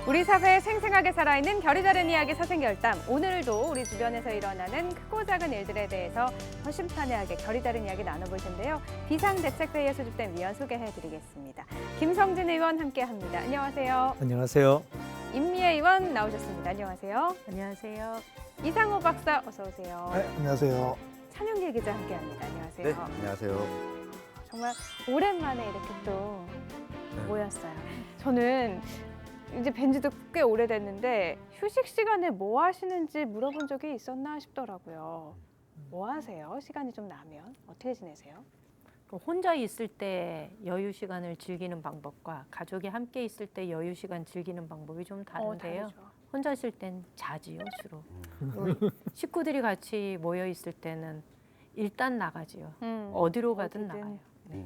우리 사회에 생생하게 살아있는 결이 다른 이야기 사생결담. 오늘도 우리 주변에서 일어나는 크고 작은 일들에 대해서 허심탄회하게 결이 다른 이야기 나눠볼 텐데요. 비상대책회의에 소집된 위원 소개해드리겠습니다. 김성진 의원 함께합니다. 안녕하세요. 안녕하세요. 임미애 의원 나오셨습니다. 안녕하세요. 안녕하세요. 이상호 박사 어서 오세요. 네, 안녕하세요. 찬용길 기자 함께합니다. 안녕하세요. 네, 안녕하세요. 정말 오랜만에 이렇게 또 네. 모였어요. 저는 이제 뵌 지도 꽤 오래됐는데 휴식 시간에 뭐 하시는지 물어본 적이 있었나 싶더라고요. 뭐 하세요? 시간이 좀 나면 어떻게 지내세요? 혼자 있을 때 여유 시간을 즐기는 방법과 가족이 함께 있을 때 여유 시간 즐기는 방법이 좀 다른데요. 다르죠. 혼자 있을 땐 자지요, 주로. 그리고 식구들이 같이 모여 있을 때는 일단 나가지요. 어디로 가든 어디든. 나가요. 네.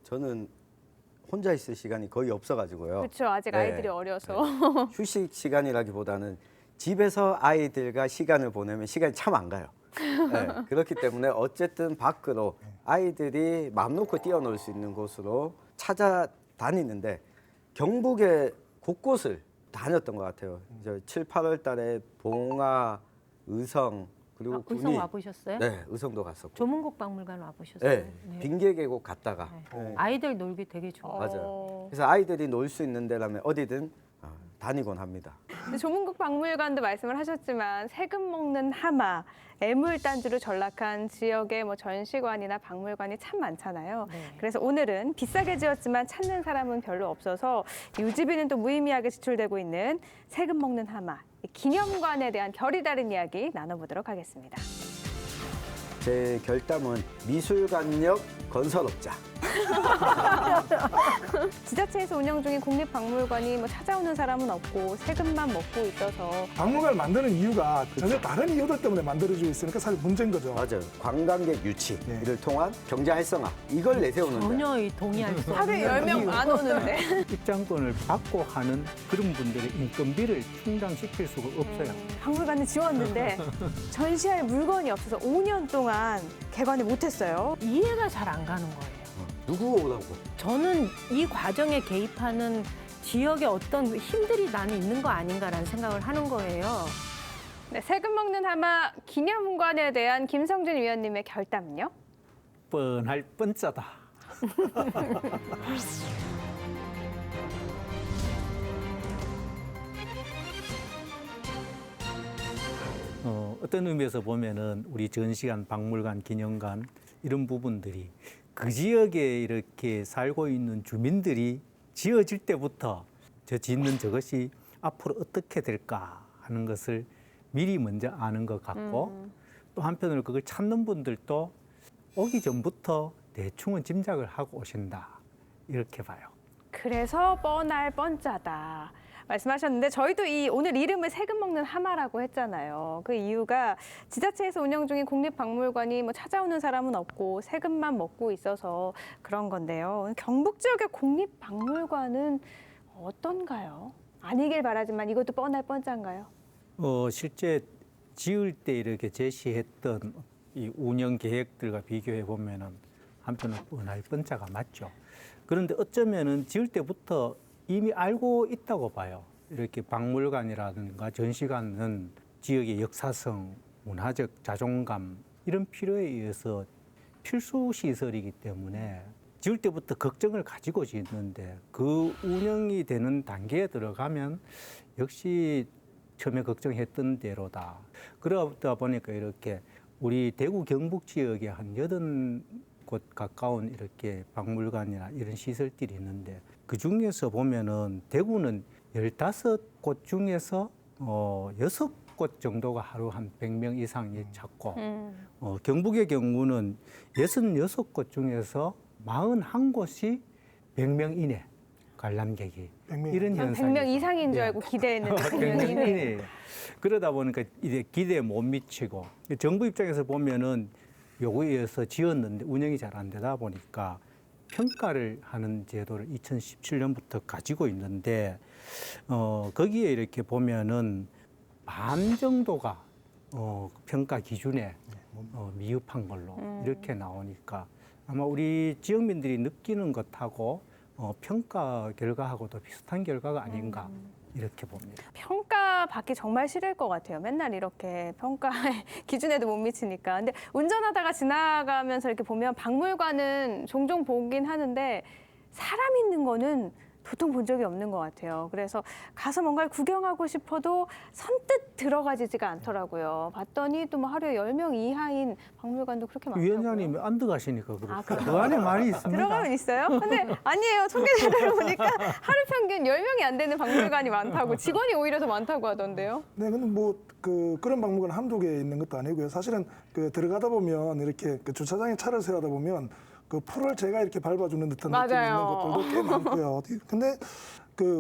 저는 혼자 있을 시간이 거의 없어가지고요. 그렇죠. 아직 네. 아이들이 어려서. 휴식 시간이라기보다는 집에서 아이들과 시간을 보내면 시간이 참 안 가요. 네, 그렇기 때문에 어쨌든 밖으로 아이들이 마음 놓고 뛰어놀 수 있는 곳으로 찾아다니는데 경북의 곳곳을 다녔던 것 같아요. 이제 7, 8월 달에 봉화, 의성, 그리고 군위. 의성 와보셨어요? 네, 의성도 갔었고. 조문국 박물관 와보셨어요? 네, 빙계계곡 갔다가. 네. 네. 아이들 놀기 되게 좋아요. 맞아요. 그래서 아이들이 놀 수 있는 데라면 어디든 다니곤 합니다. 근데 조문국 박물관도 말씀을 하셨지만 세금 먹는 하마, 애물단지로 전락한 지역의 뭐 전시관이나 박물관이 참 많잖아요. 네. 그래서 오늘은 비싸게 지었지만 찾는 사람은 별로 없어서 유지비는 또 무의미하게 지출되고 있는 세금 먹는 하마, 이 기념관에 대한 결이 다른 이야기 나눠보도록 하겠습니다. 제 결담은 미술관역 건설업자. 지자체에서 운영 중인 국립박물관이 뭐 찾아오는 사람은 없고 세금만 먹고 있어서 박물관을 만드는 이유가 전혀 다른 이유들 때문에 만들어지고 있으니까 사실 문제인 거죠. 맞아요. 관광객 유치, 네. 이를 통한 경제 활성화 이걸 내세우는데 전혀 동의할 수 없는 하루에 10명 안 오는데. 입장권을 받고 하는 그런 분들의 인건비를 충당시킬 수가 없어요. 박물관을 지웠는데 전시할 물건이 없어서 5년 동안 개관을 못했어요. 이해가 잘 안 가는 거예요. 누구가 오라고? 저는 이 과정에 개입하는 지역의 어떤 힘들이 나는 있는 거 아닌가라는 생각을 하는 거예요. 네, 세금 먹는 하마 기념관에 대한 김성진 위원님의 결담은요? 뻔할 뻔짜다. 어떤 의미에서 보면은 우리 전시관, 박물관, 기념관 이런 부분들이 그 지역에 이렇게 살고 있는 주민들이 지어질 때부터 저 짓는 저것이 앞으로 어떻게 될까 하는 것을 미리 먼저 아는 것 같고 또 한편으로 그걸 찾는 분들도 오기 전부터 대충은 짐작을 하고 오신다 이렇게 봐요. 그래서 뻔할 뻔짜다 말씀하셨는데 저희도 이 오늘 이름을 세금 먹는 하마라고 했잖아요. 그 이유가 지자체에서 운영 중인 국립박물관이 뭐 찾아오는 사람은 없고 세금만 먹고 있어서 그런 건데요. 경북 지역의 국립박물관은 어떤가요? 아니길 바라지만 이것도 뻔할 뻔짠가요? 실제 지을 때 이렇게 제시했던 이 운영 계획들과 비교해 보면은 한편은 뻔할 뻔짜가 맞죠. 그런데 어쩌면은 지을 때부터 이미 알고 있다고 봐요. 이렇게 박물관이라든가 전시관은 지역의 역사성, 문화적 자존감 이런 필요에 의해서 필수 시설이기 때문에 지을 때부터 걱정을 가지고 짓는데 그 운영이 되는 단계에 들어가면 역시 처음에 걱정했던 대로다. 그러다 보니까 이렇게 우리 대구 경북 지역에 한 80곳 가까운 이렇게 박물관이나 이런 시설들이 있는데 그 중에서 보면은 대구는 15곳 중에서 6곳 정도가 하루 한 100명 이상이 찾고 경북의 경우는 66곳 중에서 41곳이 100명 이내 관람객이 100명. 이런 현상이 100명 이상인 줄 예. 알고 기대했는데 100명 100명 이내. 이내. 그러다 보니까 이제 기대에 못 미치고 정부 입장에서 보면은 요거에 의해서 지었는데 운영이 잘 안 되다 보니까 평가를 하는 제도를 2017년부터 가지고 있는데 거기에 이렇게 보면은 반 정도가 평가 기준에 미흡한 걸로 이렇게 나오니까 아마 우리 지역민들이 느끼는 것하고 평가 결과하고도 비슷한 결과가 아닌가 이렇게 봅니다. 평가 받기 정말 싫을 것 같아요. 맨날 이렇게 평가의 기준에도 못 미치니까. 근데 운전하다가 지나가면서 이렇게 보면 박물관은 종종 보긴 하는데 사람 있는 거는 보통 본 적이 없는 것 같아요. 그래서 가서 뭔가를 구경하고 싶어도 선뜻 들어가지지가 않더라고요. 봤더니 또 뭐 하루에 10명 이하인 박물관도 그렇게 많더라고요. 위원장님이 안 들어가시니까 그렇고 그래요? 그 안에 많이 있습니다. 들어가면 있어요? 근데 아니에요. 통계자료를 보니까 하루 평균 10명이 안 되는 박물관이 많다고, 직원이 오히려 더 많다고 하던데요. 네, 근데 뭐 그런 박물관 한두 개 있는 것도 아니고요. 사실은 들어가다 보면 이렇게 주차장에 차를 세우다 보면 풀을 제가 이렇게 밟아주는 듯한 느낌이 있는 맞아요. 것들도 꽤 많고요. 근데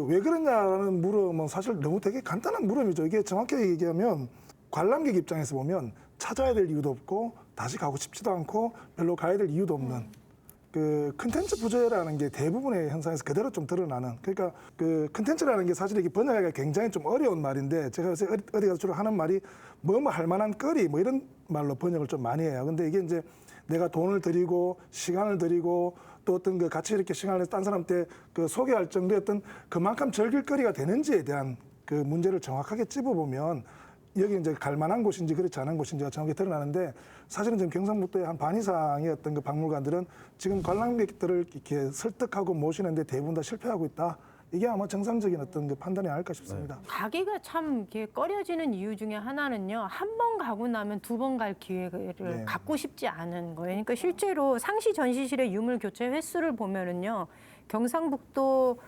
왜 그러냐라는 물음은 사실 너무 되게 간단한 물음이죠. 이게 정확히 얘기하면 관람객 입장에서 보면 찾아야 될 이유도 없고 다시 가고 싶지도 않고 별로 가야 될 이유도 없는 컨텐츠 부재라는 게 대부분의 현상에서 그대로 좀 드러나는. 그러니까 컨텐츠라는 게 사실 이게 번역하기가 굉장히 좀 어려운 말인데, 제가 요새 어디 가서 주로 하는 말이 뭐 할 만한 거리 뭐 이런 말로 번역을 좀 많이 해요. 근데 이게 이제 내가 돈을 들이고 시간을 들이고 또 어떤 같이 이렇게 시간을 내서 딴 사람한테 소개할 정도의 어떤 그만큼 즐길 거리가 되는지에 대한 문제를 정확하게 찝어보면 여기 이제 갈 만한 곳인지 그렇지 않은 곳인지가 정확히 드러나는데, 사실은 지금 경상북도의 한 반 이상의 어떤 박물관들은 지금 관람객들을 이렇게 설득하고 모시는데 대부분 다 실패하고 있다. 이게 아마 정상적인 어떤 판단이 아닐까 싶습니다. 가기가 참 이렇게 꺼려지는 이유 중에 하나는요. 한 번 가고 나면 두 번 갈 기회를 네. 갖고 싶지 않은 거예요. 그러니까 실제로 상시 전시실의 유물 교체 횟수를 보면은요. 경상북도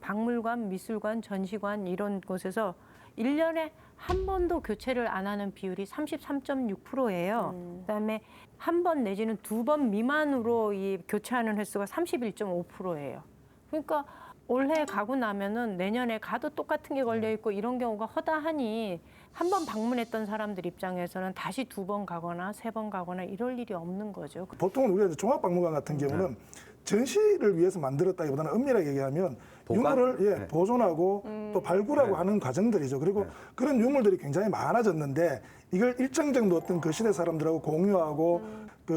박물관, 미술관, 전시관 이런 곳에서 1년에 한 번도 교체를 안 하는 비율이 33.6%예요. 그다음에 한 번 내지는 두 번 미만으로 이 교체하는 횟수가 31.5%예요. 그러니까 올해 가고 나면은 내년에 가도 똑같은 게 걸려 있고 이런 경우가 허다하니 한 번 방문했던 사람들 입장에서는 다시 두 번 가거나 세 번 가거나 이럴 일이 없는 거죠. 보통은 우리가 이제 종합박물관 같은 경우는 전시를 위해서 만들었다기보다는 엄밀하게 얘기하면 보관? 유물을 네. 보존하고 또 발굴하고 네. 하는 과정들이죠. 그리고 그런 유물들이 굉장히 많아졌는데 이걸 일정 정도 어떤 그 시대 사람들하고 공유하고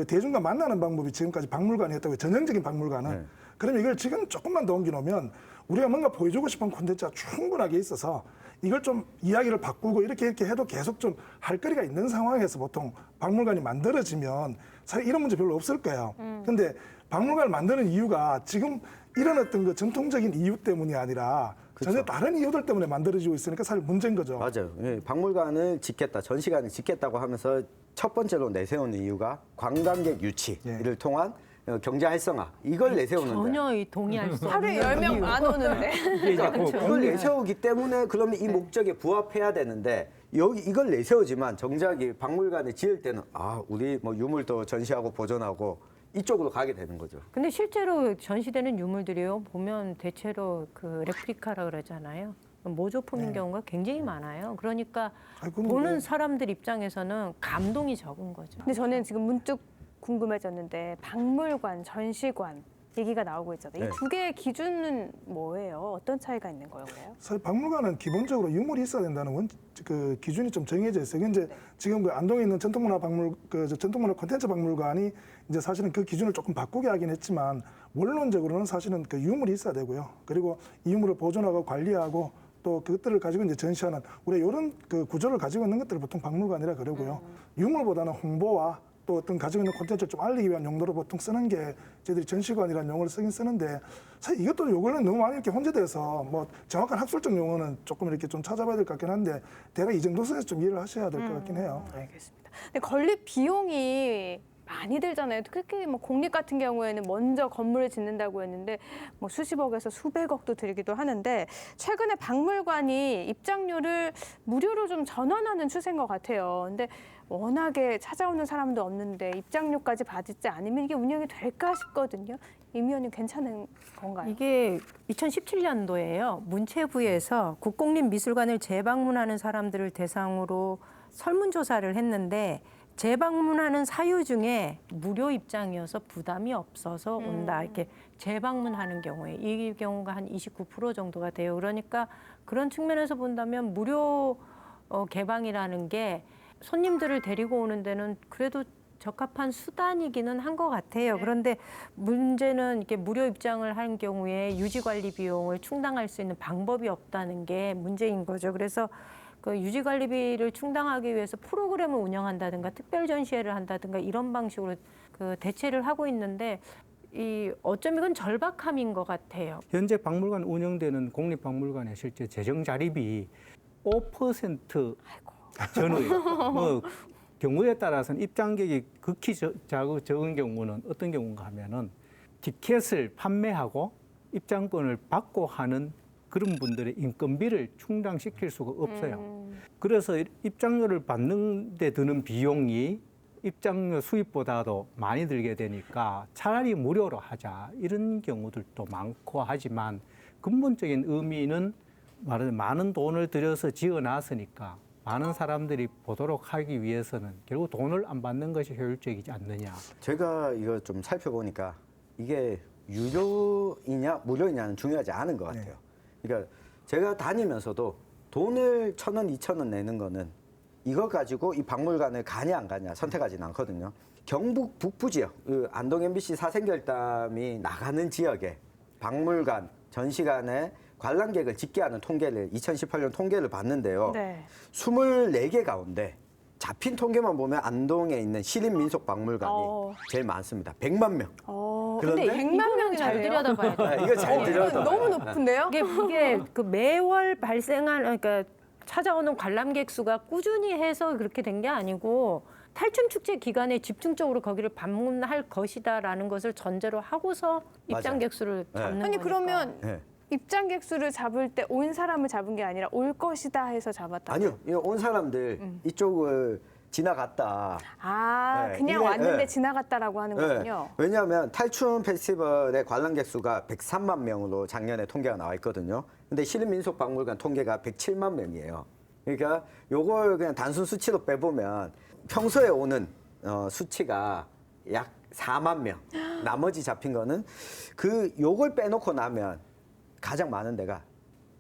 대중과 만나는 방법이 지금까지 박물관이었다고요. 전형적인 박물관은. 네. 그러면 이걸 지금 조금만 더 옮겨놓으면 우리가 뭔가 보여주고 싶은 콘텐츠가 충분하게 있어서 이걸 좀 이야기를 바꾸고 이렇게 해도 계속 좀 할 거리가 있는 상황에서 보통 박물관이 만들어지면 사실 이런 문제 별로 없을 거예요. 근데 박물관을 만드는 이유가 지금 이런 어떤 전통적인 이유 때문이 아니라 전혀 다른 이유들 때문에 만들어지고 있으니까 사실 문제인 거죠. 맞아요. 예, 박물관을 짓겠다, 전시관을 짓겠다고 하면서 첫 번째로 내세우는 이유가 관광객 유치를 통한 경제 활성화 이걸 내세우는데 전혀 동의할 수 없는 하루에 10명 안 오는데. 이걸 내세우기 때문에 그러면 이 목적에 부합해야 되는데 이걸 내세우지만 정작 이 박물관을 지을 때는 우리 뭐 유물도 전시하고 보존하고 이쪽으로 가게 되는 거죠. 근데 실제로 전시되는 유물들이요 보면 대체로 레플리카라 그러잖아요. 모조품인 경우가 굉장히 많아요. 그러니까 그건 보는 뭐- 사람들 입장에서는 감동이 적은 거죠. 근데 저는 지금 문득 궁금해졌는데 박물관, 전시관 얘기가 나오고 있잖아요. 네. 이 두 개의 기준은 뭐예요? 어떤 차이가 있는 건가요? 사실 박물관은 기본적으로 유물이 있어야 된다는 기준이 좀 정해져 있어요. 이제 지금 안동에 있는 전통문화 전통문화 콘텐츠 박물관이 이제 사실은 그 기준을 조금 바꾸게 하긴 했지만 원론적으로는 사실은 유물이 있어야 되고요. 그리고 이 유물을 보존하고 관리하고 또 그것들을 가지고 이제 전시하는 우리 이런 구조를 가지고 있는 것들을 보통 박물관이라 그러고요. 유물보다는 홍보와 또 어떤 가지고 있는 콘텐츠를 좀 알리기 위한 용도로 보통 쓰는 게 저희들이 전시관이라는 용어를 쓰긴 쓰는데 사실 이것도 요거는 너무 많이 이렇게 혼재돼서 뭐 정확한 학술적 용어는 조금 이렇게 좀 찾아봐야 될 것 같긴 한데 대략 이 정도 선에서 좀 이해를 하셔야 될 것 같긴 해요. 알겠습니다. 근데 건립 비용이 많이 들잖아요. 특히 뭐 공립 같은 경우에는 먼저 건물을 짓는다고 했는데 뭐 수십억에서 수백억도 들기도 하는데 최근에 박물관이 입장료를 무료로 좀 전환하는 추세인 것 같아요. 근데 워낙에 찾아오는 사람도 없는데 입장료까지 받지 않으면 이게 운영이 될까 싶거든요. 임 의원님 괜찮은 건가요? 이게 2017년도에요. 문체부에서 국공립미술관을 재방문하는 사람들을 대상으로 설문조사를 했는데 재방문하는 사유 중에 무료 입장이어서 부담이 없어서 온다. 이렇게 재방문하는 경우에 이 경우가 한 29% 정도가 돼요. 그러니까 그런 측면에서 본다면 무료 개방이라는 게 손님들을 데리고 오는 데는 그래도 적합한 수단이기는 한 것 같아요. 그런데 문제는 이렇게 무료 입장을 한 경우에 유지 관리 비용을 충당할 수 있는 방법이 없다는 게 문제인 거죠. 그래서 그 유지 관리비를 충당하기 위해서 프로그램을 운영한다든가 특별 전시회를 한다든가 이런 방식으로 그 대체를 하고 있는데 이 어쩜 이건 절박함인 것 같아요. 현재 박물관 운영되는 공립박물관의 실제 재정 자립이 5% 전후예요. 뭐 경우에 따라서는 입장객이 극히 적은 경우는 어떤 경우인가 하면은 티켓을 판매하고 입장권을 받고 하는 그런 분들의 인건비를 충당시킬 수가 없어요. 그래서 입장료를 받는 데 드는 비용이 입장료 수입보다도 많이 들게 되니까 차라리 무료로 하자 이런 경우들도 많고 하지만 근본적인 의미는 말하자면 많은 돈을 들여서 지어놨으니까 많은 사람들이 보도록 하기 위해서는 결국 돈을 안 받는 것이 효율적이지 않느냐. 제가 이거 좀 살펴보니까 이게 유료이냐 무료이냐는 중요하지 않은 것 같아요. 그러니까 제가 다니면서도 돈을 1,000원, 2,000원 내는 거는 이거 가지고 이 박물관을 가냐 안 가냐 선택하지는 않거든요. 경북 북부 지역, 그 안동 MBC 사생결단이 나가는 지역에 박물관, 전시관에 관람객을 집계하는 통계를 2018년 통계를 봤는데요. 네. 24개 가운데 잡힌 통계만 보면 안동에 있는 시립민속박물관이 제일 많습니다. 100만 명. 근데 그런데 100만 명이나 잘 돼요? 들여다봐야 돼요. 이거 잘 들여다. 너무 높은데요? 이게 그 매월 발생한 그러니까 찾아오는 관람객 수가 꾸준히 해서 그렇게 된 게 아니고 탈춤 축제 기간에 집중적으로 거기를 방문할 것이다라는 것을 전제로 하고서 입장객 수를 잡는 아니 거니까. 그러면 네. 입장객 수를 잡을 때 온 사람을 잡은 게 아니라 올 것이다 해서 잡았다. 아니요, 이온 사람들 이쪽을 지나갔다. 아, 네, 그냥 이게, 왔는데 네. 지나갔다라고 하는 거군요. 왜냐하면 탈춤 페스티벌의 관람객 수가 103만 명으로 작년에 통계가 나와 있거든요. 근데 시립민속박물관 통계가 107만 명이에요. 그러니까 요걸 그냥 단순 수치로 빼보면 평소에 오는 수치가 약 4만 명. 나머지 잡힌 거는 요걸 빼놓고 나면 가장 많은 데가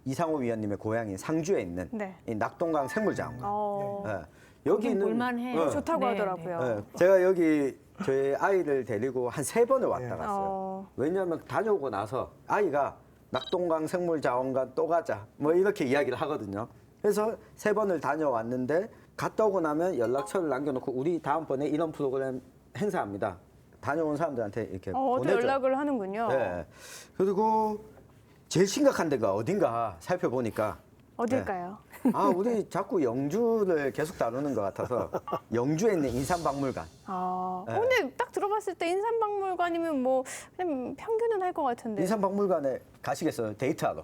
이상호 위원님의 고향인 상주에 있는 네. 이 낙동강 생물자원관. 어, 거긴 여기는 볼만해요. 좋다고 네, 하더라고요. 제가 여기 저희 아이를 데리고 한 3번을 왔다 갔어요. 어. 왜냐하면 다녀오고 나서 아이가 낙동강 생물자원관 또 가자 뭐 이렇게 이야기를 하거든요. 그래서 3번을 다녀왔는데 갔다 오고 나면 연락처를 남겨놓고 우리 다음번에 이런 프로그램 행사합니다. 다녀온 사람들한테 이렇게 또 보내줘요. 연락을 하는군요. 네. 그리고 제일 심각한 데가 어딘가 살펴보니까 어딜까요? 우리 자꾸 영주를 계속 다루는 것 같아서 영주에 있는 인삼박물관. 네. 근데 딱 들어봤을 때 인삼박물관이면 뭐 그냥 평균은 할 것 같은데. 인삼박물관에 가시겠어요? 데이트하러.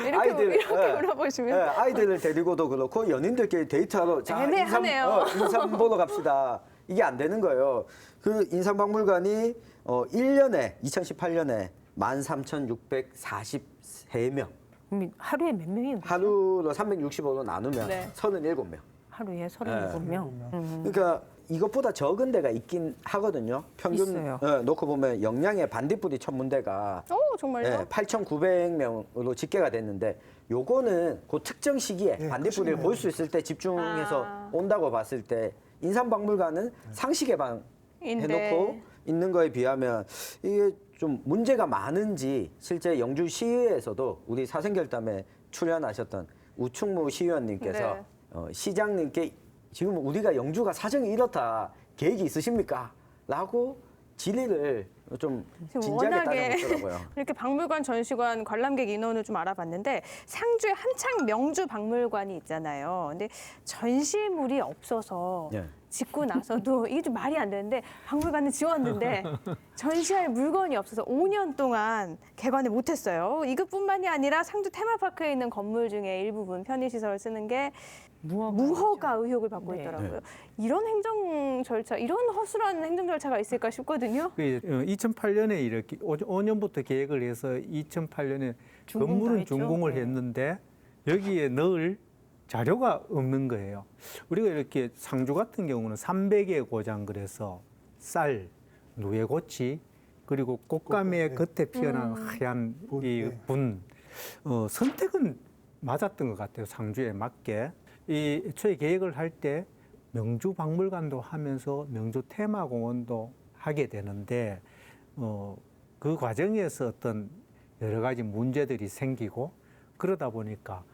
이렇게 네. 물어보시면. 네, 아이들을 데리고도 그렇고 연인들끼리 데이트하러 자, 애매하네요. 인삼 보러 갑시다. 이게 안 되는 거예요. 그 인삼박물관이 1년에 2018년에 13,643명. 하루에 몇 명이 하루로 365로 나누면 네. 37명. 하루에 37명. 그러니까 이것보다 적은 데가 있긴 하거든요. 평균 있어요. 놓고 보면 영양의 반딧불이 천문대가 정말요? 8,900명으로 집계가 됐는데 요거는 그 특정 시기에 반딧불이를 볼 수 있을 때 집중해서 온다고 봤을 때 인삼박물관은 상시 개방해놓고 인데. 있는 거에 비하면 이게 좀 문제가 많은지 실제 영주시의회에서도 우리 사생결단에 출연하셨던 우충무 시의원님께서 네. 시장님께 지금 우리가 영주가 사정이 이렇다 계획이 있으십니까? 라고 질의를 좀 지금 진지하게 워낙에 따져보더라고요. 이렇게 박물관, 전시관, 관람객 인원을 좀 알아봤는데 상주에 한창 명주 박물관이 있잖아요. 근데 전시물이 없어서 예. 짓고 나서도 이게 좀 말이 안 되는데 박물관은 지웠는데 전시할 물건이 없어서 5년 동안 개관을 못했어요. 이것뿐만이 아니라 상주 테마파크에 있는 건물 중에 일부분 편의시설을 쓰는 게 무허가 의혹을 받고 네. 있더라고요. 이런 행정 절차, 이런 허술한 행정 절차가 있을까 싶거든요. 2008년에 이렇게 5년부터 계획을 해서 2008년에 준공 다 건물은 했죠. 준공을 네. 했는데 여기에 넣을 자료가 없는 거예요. 우리가 이렇게 상주 같은 경우는 300의 고장 그래서 쌀, 누에고치 그리고 꽃감의 겉에 피어난 하얀 이 분 선택은 맞았던 것 같아요. 상주에 맞게 이 애초에 계획을 할 때 명주 박물관도 하면서 명주 테마공원도 하게 되는데 그 과정에서 어떤 여러 가지 문제들이 생기고 그러다 보니까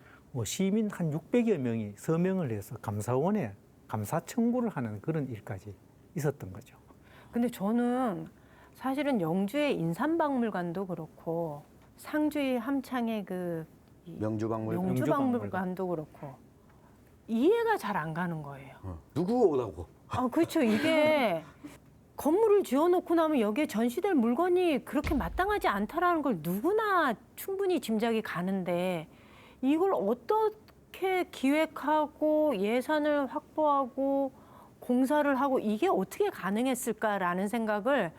시민 한 600여 명이 서명을 해서 감사원에 감사 청구를 하는 그런 일까지 있었던 거죠. 근데 저는 사실은 영주의 인삼박물관도 그렇고 상주의 함창의 그 명주박물관. 명주박물관도 그렇고 이해가 잘 안 가는 거예요. 누구 오라고? 아, 그렇죠. 이게 건물을 지어놓고 나면 여기에 전시될 물건이 그렇게 마땅하지 않다라는 걸 누구나 충분히 짐작이 가는데 이걸 어떻게 기획하고 예산을 확보하고 공사를 하고 이게 어떻게 가능했을까라는 생각을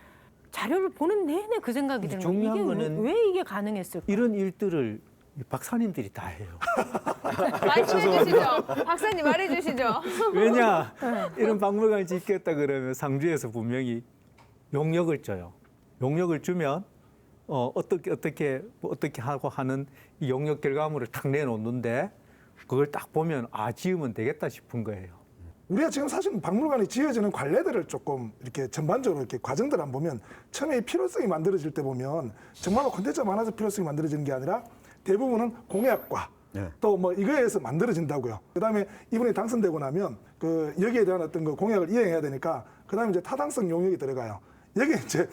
자료를 보는 내내 그 생각이 드는 거예요. 중요한 이게 거는 왜 이게 가능했을까? 이런 일들을 박사님들이 다 해요. 말씀해 주시죠. 박사님 말해 주시죠. 왜냐? 이런 박물관을 짓겠다 그러면 상주에서 분명히 용역을 줘요. 용역을 주면 어떻게 하고 하는 이 용역 결과물을 탁 내놓는데 그걸 딱 보면 지으면 되겠다 싶은 거예요. 우리가 지금 사실 박물관이 지어지는 관례들을 조금 이렇게 전반적으로 이렇게 과정들 안 보면 처음에 이 필요성이 만들어질 때 보면 정말로 콘텐츠가 많아서 필요성이 만들어지는 게 아니라 대부분은 공약과 네. 또 뭐 이거에 의해서 만들어진다고요. 그다음에 이분이 당선되고 나면 그 여기에 대한 어떤 그 공약을 이행해야 되니까 그다음에 이제 타당성 용역이 들어가요. 여기 이제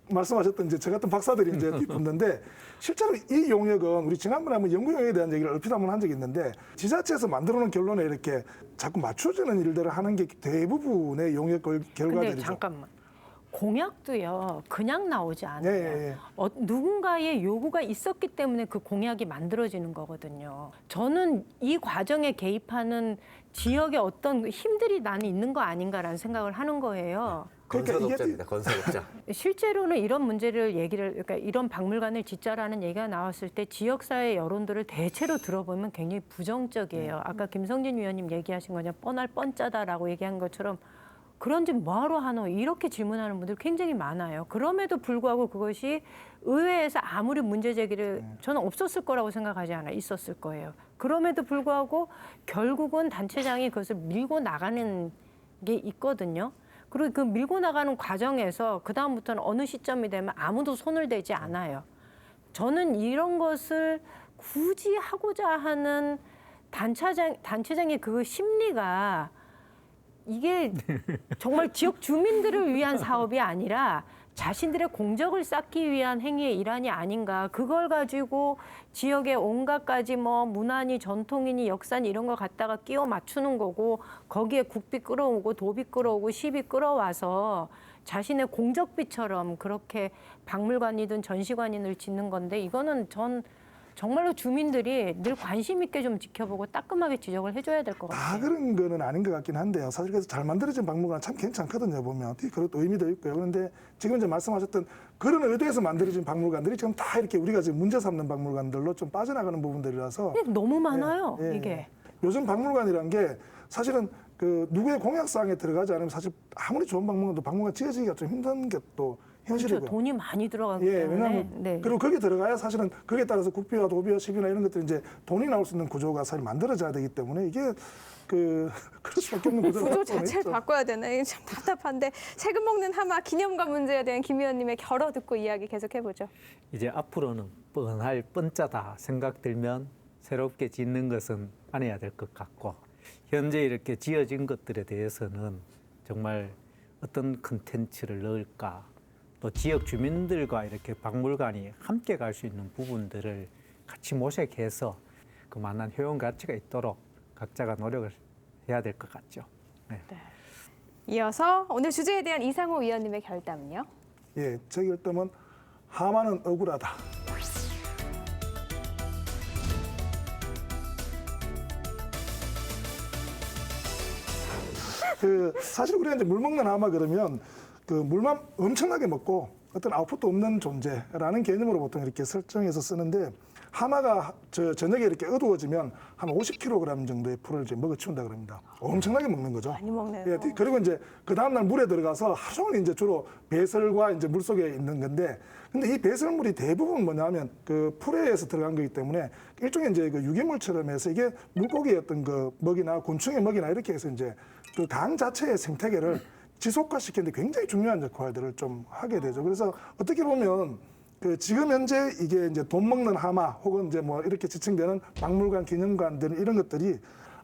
말씀하셨던 이제 저 같은 박사들이 이제 붙는데 실제로 이 용역은 우리 지난번에 한번 연구 용역에 대한 얘기를 얼핏 한번 한 적이 있는데 지자체에서 만들어놓은 결론에 이렇게 자꾸 맞춰주는 일들을 하는 게 대부분의 용역 근데 결과들이죠. 잠깐만. 공약도요 그냥 나오지 않아요. 예. 누군가의 요구가 있었기 때문에 그 공약이 만들어지는 거거든요. 저는 이 과정에 개입하는 지역의 어떤 힘들이 나는 있는 거 아닌가라는 생각을 하는 거예요. 그러니까 이게 건설업자입니다. 건설업자. 실제로는 이런 문제를 그러니까 이런 박물관을 짓자라는 얘기가 나왔을 때 지역사회 여론들을 대체로 들어보면 굉장히 부정적이에요. 아까 김성진 위원님 얘기하신 거냐 뻔할 뻔짜다라고 얘기한 것처럼 그런 집 뭐하러 하노 이렇게 질문하는 분들 굉장히 많아요. 그럼에도 불구하고 그것이 의회에서 아무리 문제 제기를 저는 없었을 거라고 생각하지 않아요. 있었을 거예요. 그럼에도 불구하고 결국은 단체장이 그것을 밀고 나가는 게 있거든요. 그리고 그 밀고 나가는 과정에서 그다음부터는 어느 시점이 되면 아무도 손을 대지 않아요. 저는 이런 것을 굳이 하고자 하는 단체장의 그 심리가 이게 정말 지역 주민들을 위한 사업이 아니라 자신들의 공적을 쌓기 위한 행위의 일환이 아닌가. 그걸 가지고 지역의 온갖 가지 뭐 문화니 전통이니 역사니 이런 거 갖다가 끼워 맞추는 거고 거기에 국비 끌어오고 도비 끌어오고 시비 끌어와서 자신의 공적비처럼 그렇게 박물관이든 전시관이든 짓는 건데 이거는 전 정말로 주민들이 늘 관심 있게 좀 지켜보고 따끔하게 지적을 해줘야 될 것 다 같아요. 그런 거는 아닌 것 같긴 한데요. 사실 그래서 잘 만들어진 박물관 참 괜찮거든요. 보면 그것도 의미도 있고요. 그런데 지금 이제 말씀하셨던 그런 의도에서 만들어진 박물관들이 지금 다 이렇게 우리가 지금 문제 삼는 박물관들로 좀 빠져나가는 부분들이라서 너무 많아요, 예, 예. 이게. 요즘 박물관이란 게 사실은 그 누구의 공약사항에 들어가지 않으면 사실 아무리 좋은 박물관도 박물관 지어지기가 좀 힘든 게 또 현실이고요. 그렇죠. 돈이 많이 들어가기 예, 때문에. 왜냐하면 네. 그리고 거기에 들어가야 사실은 거기에 따라서 국비와 도비와 시비나 이런 것들이 이제 돈이 나올 수 있는 구조가 사실 만들어져야 되기 때문에 이게 그럴 수밖에 없는 구조가 구조 있죠. 자체를 바꿔야 되나? 이게 참 답답한데 세금 먹는 하마 기념관 문제에 대한 김 의원님의 결어 듣고 이야기 계속 해보죠. 이제 앞으로는 뻔할 뻔짜다 생각 들면 새롭게 짓는 것은 안 해야 될 것 같고 현재 이렇게 지어진 것들에 대해서는 정말 어떤 컨텐츠를 넣을까 또 지역 주민들과 이렇게 박물관이 함께 갈 수 있는 부분들을 같이 모색해서 그만한 효용 가치가 있도록 각자가 노력을 해야 될 것 같죠. 네. 이어서 오늘 주제에 대한 이상호 위원님의 결담은요? 예, 제 결점은 하마는 억울하다. 사실 우리가 이제 물 먹는 하마 그러면 그 물만 엄청나게 먹고 어떤 아웃풋도 없는 존재라는 개념으로 보통 이렇게 설정해서 쓰는데 하마가 저녁에 이렇게 어두워지면 한 50kg 정도의 풀을 이제 먹어치운다 그럽니다. 엄청나게 먹는 거죠. 많이 먹네요. 예, 그리고 이제 그 다음날 물에 들어가서 하루 종일 이제 주로 배설과 이제 물 속에 있는 건데, 근데 이 배설물이 대부분 뭐냐면 그 풀에서 들어간 거기 때문에 일종의 이제 그 유기물처럼 해서 이게 물고기의 어떤 그 먹이나 곤충의 먹이나 이렇게 해서 이제 그 강 자체의 생태계를 지속화시키는데 굉장히 중요한 역할들을 좀 하게 되죠. 그래서 어떻게 보면 그 지금 현재 이게 이제 돈 먹는 하마 혹은 이제 뭐 이렇게 지칭되는 박물관, 기념관들 이런 것들이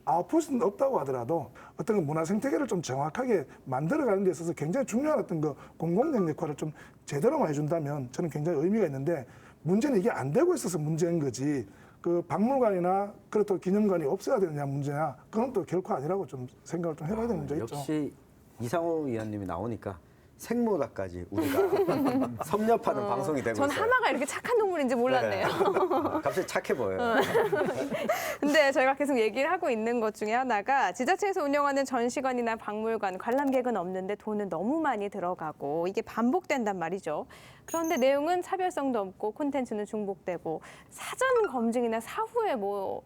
아웃풋은 없다고 하더라도 어떤 그 문화 생태계를 좀 정확하게 만들어가는 데 있어서 굉장히 중요한 어떤 그 공공적 역할을 좀 제대로만 해준다면 저는 굉장히 의미가 있는데 문제는 이게 안 되고 있어서 문제인 거지. 그 박물관이나 그렇다고 기념관이 없어야 되느냐 문제냐 그건 또 결코 아니라고 좀 생각을 좀 해봐야 되는 문제 있죠. 역시 이상호 위원님이 나오니까 생물학까지 우리가 섭렵하는 방송이 되고 전 있어요. 하마가 이렇게 착한 동물인지 몰랐네요. 갑자기 착해 보여요. 근데 저희가 계속 얘기를 하고 있는 것 중에 하나가 지자체에서 운영하는 전시관이나 박물관 관람객은 없는데 돈은 너무 많이 들어가고 이게 반복된단 말이죠. 그런데 내용은 차별성도 없고 콘텐츠는 중복되고 사전 검증이나 사후에 뭐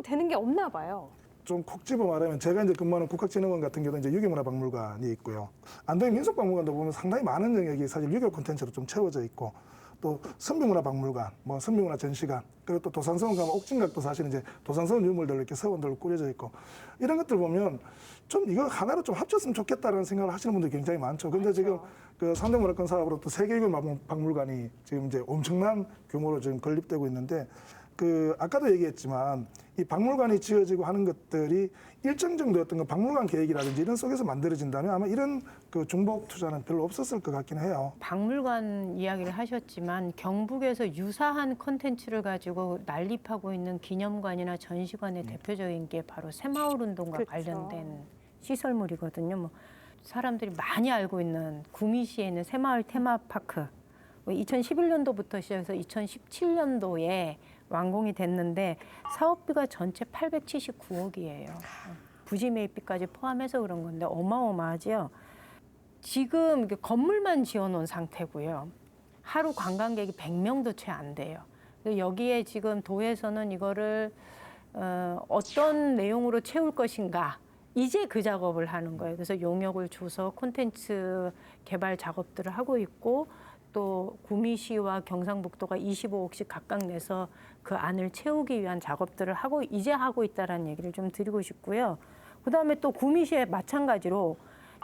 되는 게 없나 봐요. 좀 콕 집어 말하면 제가 이제 근무하는 국학진흥원 같은 경우는 이제 유교문화박물관이 있고요. 안동의 민속박물관도 보면 상당히 많은 영역이 사실 유교 콘텐츠로 좀 채워져 있고 또 선비문화박물관, 뭐 선비문화전시관, 그리고 또 도산서원 가면 옥진각도 사실 이제 도산서원 유물들로 이렇게 서원들로 꾸려져 있고 이런 것들 보면 좀 이거 하나로 좀 합쳤으면 좋겠다라는 생각을 하시는 분들이 굉장히 많죠. 근데 지금 그 삼대문화권 사업으로 또 세계유교 박물관이 지금 이제 엄청난 규모로 지금 건립되고 있는데 그 아까도 얘기했지만 이 박물관이 지어지고 하는 것들이 일정 정도 어떤 그 박물관 계획이라든지 이런 속에서 만들어진다면 아마 이런 그 중복 투자는 별로 없었을 것 같긴 해요. 박물관 이야기를 하셨지만 경북에서 유사한 콘텐츠를 가지고 난립하고 있는 기념관이나 전시관의 대표적인 게 바로 새마을운동과 그렇죠. 관련된 시설물이거든요. 뭐 사람들이 많이 알고 있는 구미시에 있는 새마을 테마파크 2011년도부터 시작해서 2017년도에 완공이 됐는데 사업비가 전체 879억이에요. 부지 매입비까지 포함해서 그런 건데 어마어마하죠. 지금 건물만 지어놓은 상태고요. 하루 관광객이 100명도 채 안 돼요. 여기에 지금 도에서는 이거를 어떤 내용으로 채울 것인가 이제 그 작업을 하는 거예요. 그래서 용역을 줘서 콘텐츠 개발 작업들을 하고 있고 또 구미시와 경상북도가 25억씩 각각 내서 그 안을 채우기 위한 작업들을 이제 하고 있다는 얘기를 좀 드리고 싶고요. 그다음에 또 구미시에 마찬가지로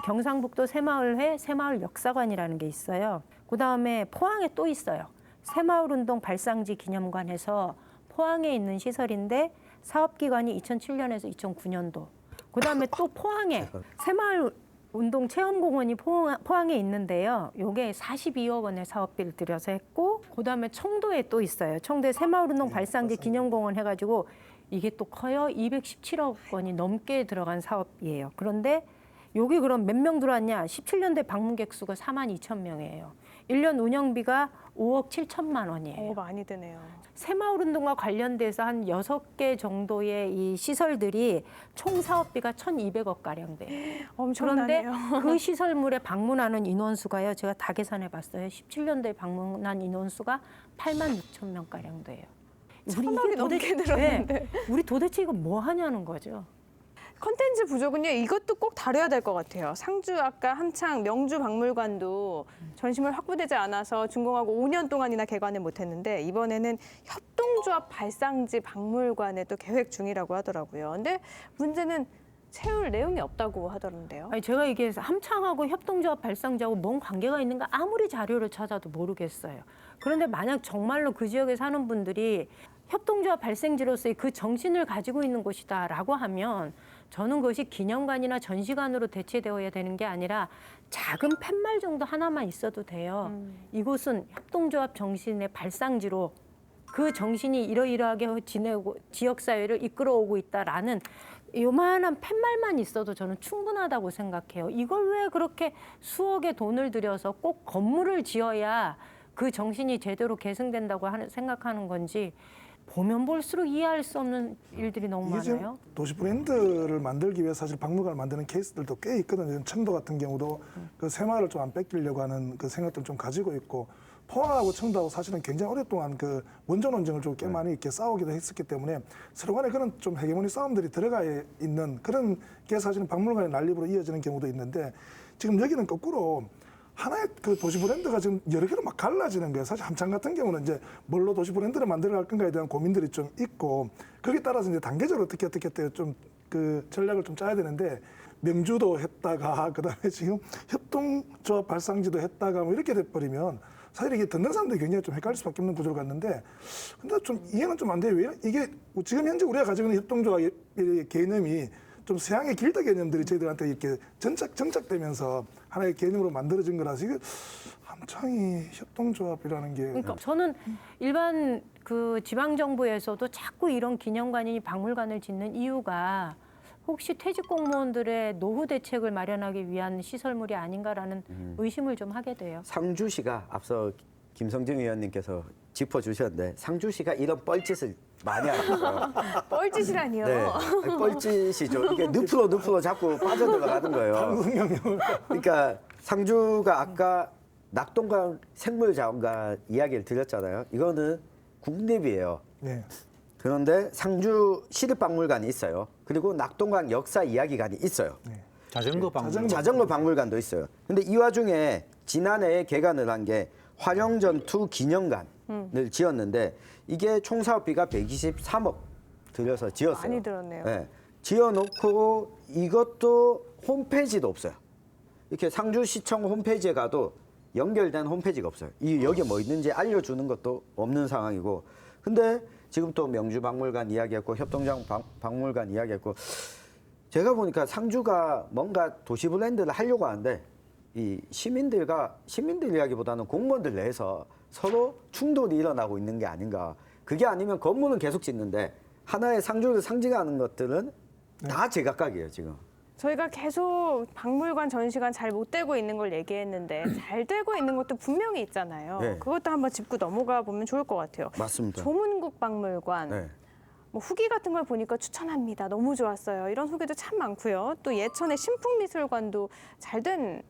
경상북도 새마을회 새마을 역사관이라는 게 있어요. 그다음에 포항에 또 있어요. 새마을운동 발상지 기념관에서 포항에 있는 시설인데 사업기간이 2007년에서 2009년도. 그다음에 또 포항에 새마을운동 체험공원이 포항에 있는데요. 요게 42억 원의 사업비를 들여서 했고 그다음에 청도에 또 있어요. 청도에 새마을운동 발상지 기념공원 해가지고 이게 또 커요. 217억 원이 넘게 들어간 사업이에요. 그런데 여기 그럼 몇 명 들어왔냐? 17년도에 방문객 수가 42,000명이에요. 1년 운영비가 5억 7천만 원이에요. 많이 드네요. 새마을운동과 관련돼서 한 6개 정도의 이 시설들이 총 사업비가 1,200억 가량 돼요. 그런데 엄청나네요. 그 시설물에 방문하는 인원수가요. 제가 다 계산해 봤어요. 17년도에 방문한 인원수가 8만 6천 명 가량 돼요. 천억이 넘게 늘었는데. 우리 도대체 이거 뭐 하냐는 거죠. 컨텐츠 부족은요, 이것도 꼭 다뤄야 될 것 같아요. 상주 아까 한창 명주 박물관도 전시물 확보되지 않아서 준공하고 5년 동안이나 개관을 못했는데 이번에는 협동조합 발상지 박물관에 또 계획 중이라고 하더라고요. 근데 문제는 채울 내용이 없다고 하더라고요. 아니 제가 이게 함창하고 협동조합 발상지하고 뭔 관계가 있는가 아무리 자료를 찾아도 모르겠어요. 그런데 만약 정말로 그 지역에 사는 분들이 협동조합 발생지로서의 그 정신을 가지고 있는 곳이다라고 하면 저는 그것이 기념관이나 전시관으로 대체되어야 되는 게 아니라 작은 팻말 정도 하나만 있어도 돼요. 이곳은 협동조합 정신의 발상지로 그 정신이 이러이러하게 지내고 지역사회를 이끌어오고 있다라는 요만한 팻말만 있어도 저는 충분하다고 생각해요. 이걸 왜 그렇게 수억의 돈을 들여서 꼭 건물을 지어야 그 정신이 제대로 계승된다고 생각하는 건지 보면 볼수록 이해할 수 없는 일들이 너무 이게 지금 많아요. 도시 브랜드를 만들기 위해 사실 박물관을 만드는 케이스들도 꽤 있거든요. 청도 같은 경우도 그 새마을을 좀 안 뺏기려고 하는 그 생각들 좀 가지고 있고 포항하고 청도하고 사실은 굉장히 오랫동안 그 원전 논쟁을 좀 꽤 많이 이렇게 싸우기도 했었기 때문에 서로 간에 그런 좀 헤게모니 싸움들이 들어가 있는 그런 게 사실은 박물관의 난립으로 이어지는 경우도 있는데 지금 여기는 거꾸로 하나의 그 도시 브랜드가 지금 여러 개로 막 갈라지는 거예요. 사실 함창 같은 경우는 이제 뭘로 도시 브랜드를 만들어 갈 건가에 대한 고민들이 좀 있고 거기에 따라서 이제 단계적으로 어떻게 좀 그 전략을 좀 짜야 되는데 명주도 했다가 그다음에 지금 협동조합 발상지도 했다가 뭐 이렇게 돼버리면 사실 이게 듣는 사람들이 굉장히 좀 헷갈릴 수밖에 없는 구조를 갖는데 근데 좀 이해는 좀 안 돼요. 왜 이게 지금 현재 우리가 가지고 있는 협동조합의 개념이 좀 서양의 길드 개념들이 저희들한테 이렇게 정착되면서 하나의 개념으로 만들어진 거라서 이게 함창이 협동조합이라는 게 그러니까 저는 일반 그 지방 정부에서도 자꾸 이런 기념관이니 박물관을 짓는 이유가 혹시 퇴직 공무원들의 노후 대책을 마련하기 위한 시설물이 아닌가라는 의심을 좀 하게 돼요. 상주시가 앞서 김성정 의원님께서 짚어주셨는데 상주시가 이런 뻘짓을 많이 하는 거예요. 뻘짓이라니요. 네, 아니, 뻘짓이죠. 이게 늪으로 자꾸 빠져들어가는 거예요. 그러니까 상주가 아까 낙동강 생물자원관 이야기를 드렸잖아요. 이거는 국립이에요. 네. 그런데 상주 시립박물관이 있어요. 그리고 낙동강 역사 이야기관이 있어요. 자전거 방문. 자전거 박물관도 있어요. 근데 이 와중에 지난해에 개관을 한 게 화령전투 기념관을 지었는데 이게 총 사업비가 123억 들여서 지었어요. 많이 들었네요. 네. 지어놓고 이것도 홈페이지도 없어요. 이렇게 상주시청 홈페이지에 가도 연결된 홈페이지가 없어요. 여기에 뭐 있는지 알려주는 것도 없는 상황이고. 근데 지금 또 명주박물관 이야기했고 협동장 박물관 이야기했고 제가 보니까 상주가 뭔가 도시 브랜드를 하려고 하는데 이 시민들 이야기보다는 공무원들 내에서 서로 충돌이 일어나고 있는 게 아닌가. 그게 아니면 건물은 계속 짓는데 하나의 상주를 상징하는 것들은 다 제각각이에요 지금. 저희가 계속 박물관 전시관 잘 못 되고 있는 걸 얘기했는데 잘 되고 있는 것도 분명히 있잖아요. 네. 그것도 한번 짚고 넘어가 보면 좋을 것 같아요. 맞습니다. 조문국 박물관. 네. 뭐 후기 같은 걸 보니까 추천합니다. 너무 좋았어요. 이런 후기도 참 많고요. 또 예천의 신풍미술관도 잘된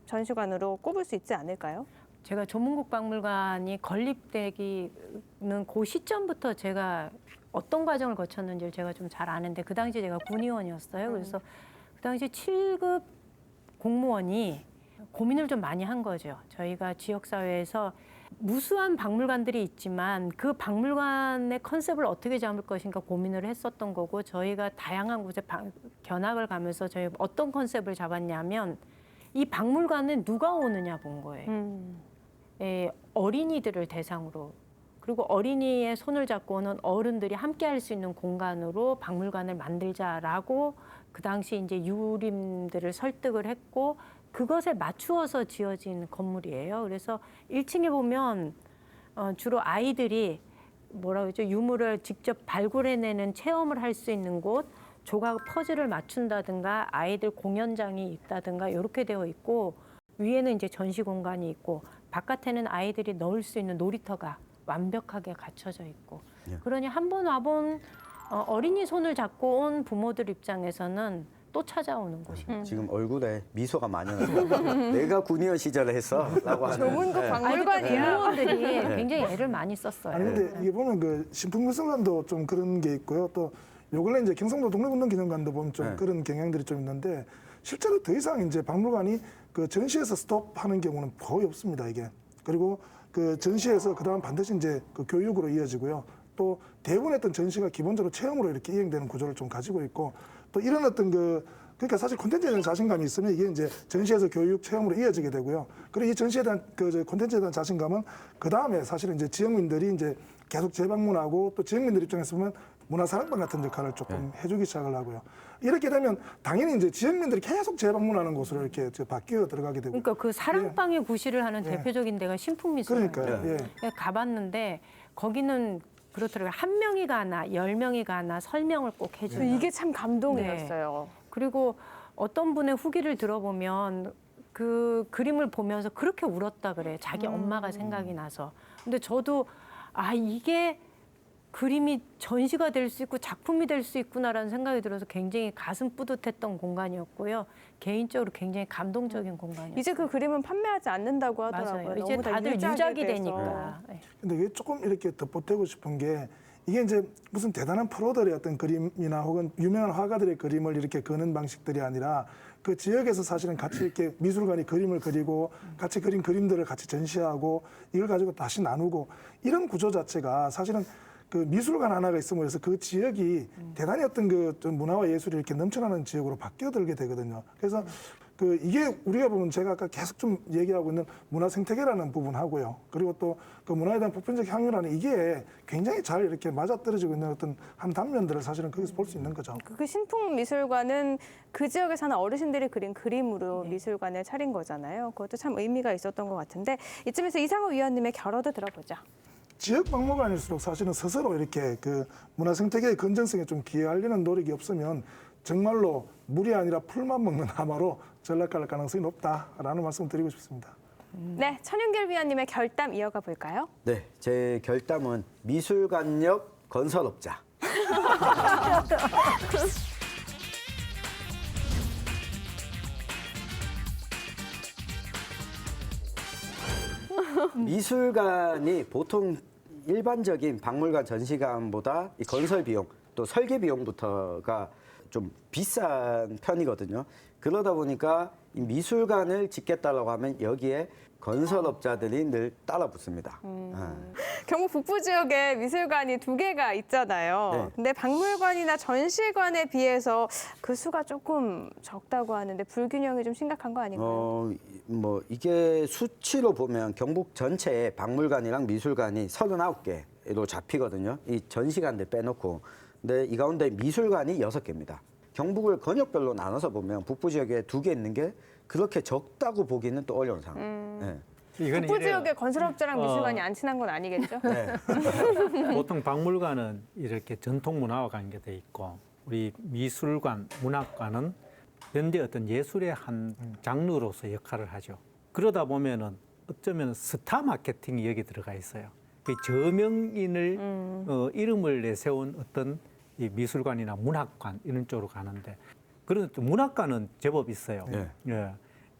전시관으로 꼽을 수 있지 않을까요? 제가 조문국 박물관이 건립되기는 그 시점부터 제가 어떤 과정을 거쳤는지를 제가 좀 잘 아는데 그 당시 제가 군의원이었어요. 그래서 그 당시 7급 공무원이 고민을 좀 많이 한 거죠. 저희가 지역사회에서 무수한 박물관들이 있지만 그 박물관의 컨셉을 어떻게 잡을 것인가 고민을 했었던 거고 저희가 다양한 곳에 견학을 가면서 저희 어떤 컨셉을 잡았냐면 이 박물관은 누가 오느냐 본 거예요. 어린이들을 대상으로 그리고 어린이의 손을 잡고 오는 어른들이 함께 할 수 있는 공간으로 박물관을 만들자라고 그 당시 이제 유림들을 설득을 했고 그것에 맞추어서 지어진 건물이에요. 그래서 1층에 보면 주로 아이들이 뭐라고 그러죠? 유물을 직접 발굴해내는 체험을 할 수 있는 곳, 조각 퍼즐을 맞춘다든가 아이들 공연장이 있다든가 이렇게 되어 있고 위에는 이제 전시 공간이 있고 바깥에는 아이들이 넣을 수 있는 놀이터가 완벽하게 갖춰져 있고 그러니 한 번 와본 어린이 손을 잡고 온 부모들 입장에서는 또 찾아오는 곳이에요. 지금 얼굴에 미소가 많이 나요. 내가 군의원 시절에 했어라고 하는. 조문국 네. 박물관이야. 공무원들이 굉장히 애를 많이 썼어요. 아니 근데 이게 보면 그 신풍미술관도 좀 그런 게 있고요. 또 요 근래 이제 경상도 독립운동기념관도 보면 좀 그런 경향들이 좀 있는데 실제로 더 이상 이제 박물관이 그 전시에서 스톱하는 경우는 거의 없습니다 이게. 그리고 그 전시에서 그다음 반드시 이제 그 교육으로 이어지고요. 또 대부분 했던 전시가 기본적으로 체험으로 이렇게 이행되는 구조를 좀 가지고 있고 또 이런 어떤 그러니까 사실 콘텐츠에 대한 자신감이 있으면 이게 이제 전시에서 교육 체험으로 이어지게 되고요. 그리고 이 전시에 대한 콘텐츠에 대한 자신감은 그 다음에 사실은 이제 지역민들이 이제 계속 재방문하고 또 지역민들 입장에서 보면 문화사랑방 같은 역할을 조금 해주기 시작을 하고요. 이렇게 되면 당연히 이제 지역민들이 계속 재방문하는 곳으로 이렇게 바뀌어 들어가게 되고. 그러니까 그 사랑방의 구실을 하는 대표적인 데가 신풍미술관이에요. 그러니까요. 예. 가봤는데 거기는 그렇더라고요. 한 명이 가나 10명이 가나 설명을 꼭 해줘요. 이게 참 감동이었어요. 그리고 어떤 분의 후기를 들어보면 그 그림을 보면서 그렇게 울었다 그래. 자기 엄마가 생각이 나서. 근데 저도 이게 그림이 전시가 될 수 있고 작품이 될 수 있구나라는 생각이 들어서 굉장히 가슴 뿌듯했던 공간이었고요. 개인적으로 굉장히 감동적인 공간이었어요. 이제 그 그림은 판매하지 않는다고 하더라고요. 맞아요. 이제 너무 다 다들 유작이 유작이 돼서. 되니까. 네. 근데 이게 조금 이렇게 덧보태고 싶은 게 이게 이제 무슨 대단한 프로들의 어떤 그림이나 혹은 유명한 화가들의 그림을 이렇게 그는 방식들이 아니라 그 지역에서 사실은 같이 이렇게 미술관이 그림을 그리고 같이 그린 그림들을 같이 전시하고 이걸 가지고 다시 나누고 이런 구조 자체가 사실은 그 미술관 하나가 있음으로써 그 지역이 대단히 어떤 그좀 문화와 예술이 이렇게 넘쳐나는 지역으로 바뀌어들게 되거든요. 그래서 그 이게 우리가 보면 제가 아까 계속 좀 얘기하고 있는 문화 생태계라는 부분하고요. 그리고 또 그 문화에 대한 보편적 향유라는 이게 굉장히 잘 이렇게 맞아떨어지고 있는 어떤 한 단면들을 사실은 거기서 볼 수 있는 거죠. 그 신풍 미술관은 그 지역에 사는 어르신들이 그린 그림으로 미술관을 차린 거잖아요. 그것도 참 의미가 있었던 것 같은데 이쯤에서 이상호 위원님의 결어도 들어보죠. 지역 박물관일수록 사실은 스스로 이렇게 그 문화 생태계의 건전성에 좀 기여하려는 노력이 없으면 정말로 물이 아니라 풀만 먹는 하마로 전락할 가능성이 높다라는 말씀 드리고 싶습니다. 네, 천윤길 위원님의 결담 이어가 볼까요? 네, 제 결담은 미술관역 건설업자. 미술관이 보통 일반적인 박물관 전시관보다 이 건설 비용 또 설계 비용부터가 좀 비싼 편이거든요. 그러다 보니까 이 미술관을 짓겠다라고 하면 여기에 건설업자들이 늘 따라 붙습니다. 경북 북부 지역에 미술관이 2개가 있잖아요. 네. 근데 박물관이나 전시관에 비해서 그 수가 조금 적다고 하는데 불균형이 좀 심각한 거 아닌가요? 뭐 이게 수치로 보면 경북 전체에 박물관이랑 미술관이 39개로 잡히거든요. 이 전시관들 빼놓고. 근데 이 가운데 미술관이 6개입니다. 경북을 권역별로 나눠서 보면 북부 지역에 2개 있는 게 그렇게 적다고 보기는 또 어려운 상황. 네. 이거는 북부 이래요. 지역에 건설업자랑 미술관이 안 친한 건 아니겠죠? 네. 보통 박물관은 이렇게 전통 문화와 관계돼 있고 우리 미술관, 문학관은 현대 어떤 예술의 한 장르로서 역할을 하죠. 그러다 보면은 어쩌면 스타 마케팅이 여기 들어가 있어요. 그 저명인을 이름을 내세운 어떤 이 미술관이나 문학관 이런 쪽으로 가는데 그런데 또 문학관은 제법 있어요. 네. 예.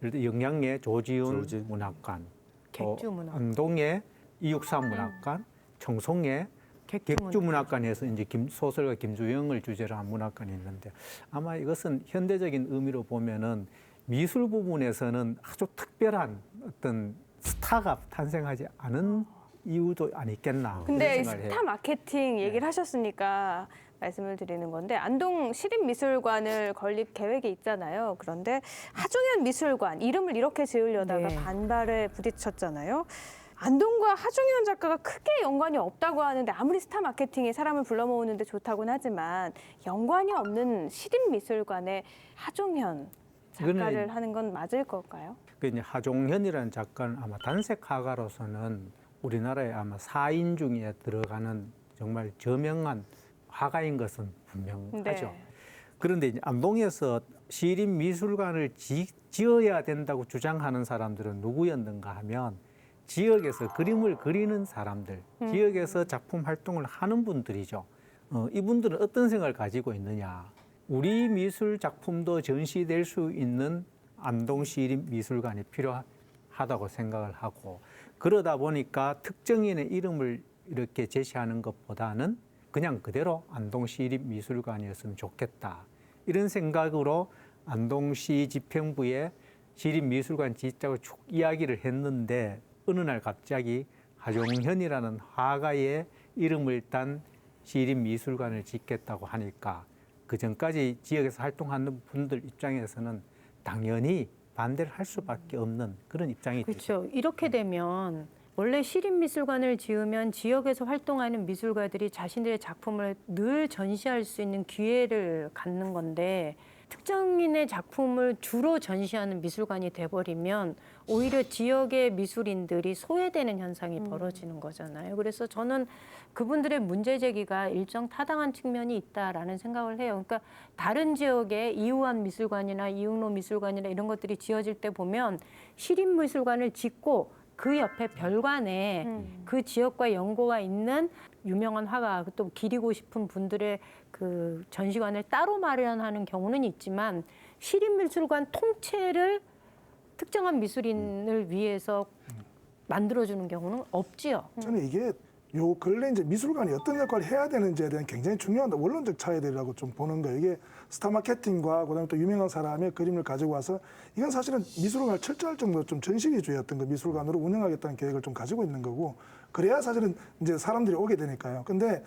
예를 들어 영양의 조지훈 조지. 문학관, 객주 문학관. 안동의 이육삼 문학관, 청송의 객주 문학관에서 이제 소설가 김주영을 주제로 한 문학관이 있는데 아마 이것은 현대적인 의미로 보면은 미술 부분에서는 아주 특별한 어떤 스타가 탄생하지 않은 이유도 아니겠나. 근데 그런 생각을 해요. 스타 마케팅 얘기를 하셨으니까 말씀을 드리는 건데 안동 시립미술관을 건립 계획이 있잖아요. 그런데 하중현 미술관 이름을 이렇게 지으려다가 네. 반발에 부딪혔잖아요. 안동과 하중현 작가가 크게 연관이 없다고 하는데 아무리 스타 마케팅이 사람을 불러 모으는데 좋다고는 하지만 연관이 없는 시립미술관에 하중현 작가를 이거는- 하는 건 맞을 걸까요? 그 이제 하종현이라는 작가는 아마 단색 화가로서는 우리나라에 아마 4인 중에 들어가는 정말 저명한 화가인 것은 분명하죠. 네. 그런데 이제 안동에서 시립미술관을 지어야 된다고 주장하는 사람들은 누구였는가 하면 지역에서 그림을 그리는 사람들, 지역에서 작품 활동을 하는 분들이죠. 이분들은 어떤 생각을 가지고 있느냐. 우리 미술 작품도 전시될 수 있는 안동 시립미술관이 필요하다고 생각을 하고 그러다 보니까 특정인의 이름을 이렇게 제시하는 것보다는 그냥 그대로 안동시립미술관이었으면 좋겠다. 이런 생각으로 안동시 집행부에 시립미술관 짓자고 쭉 이야기를 했는데 어느 날 갑자기 하종현이라는 화가의 이름을 딴 시립미술관을 짓겠다고 하니까 그 전까지 지역에서 활동하는 분들 입장에서는 당연히 반대를 할 수밖에 없는 그런 입장이 되죠. 그렇죠. 이렇게 되면 원래 시립미술관을 지으면 지역에서 활동하는 미술가들이 자신들의 작품을 늘 전시할 수 있는 기회를 갖는 건데 특정인의 작품을 주로 전시하는 미술관이 돼버리면 오히려 지역의 미술인들이 소외되는 현상이 벌어지는 거잖아요. 그래서 저는 그분들의 문제 제기가 일정 타당한 측면이 있다라는 생각을 해요. 그러니까 다른 지역에 이우환 미술관이나 이응로 미술관이나 이런 것들이 지어질 때 보면 시립미술관을 짓고 그 옆에 별관에 그 지역과 연고가 있는 유명한 화가 또 기리고 싶은 분들의 그 전시관을 따로 마련하는 경우는 있지만 시립미술관 통째를 특정한 미술인을 위해서 만들어주는 경우는 없지요. 저는 이게 요 근래 이제 미술관이 어떤 역할을 해야 되는지에 대한 굉장히 중요한 원론적 차이들이라고 좀 보는 거예요. 이게 스타 마케팅과 그다음에 또 유명한 사람의 그림을 가지고 와서 이건 사실은 미술관을 철저할 정도로 좀 전시 위주의 어떤 그 미술관으로 운영하겠다는 계획을 좀 가지고 있는 거고 그래야 사실은 이제 사람들이 오게 되니까요. 근데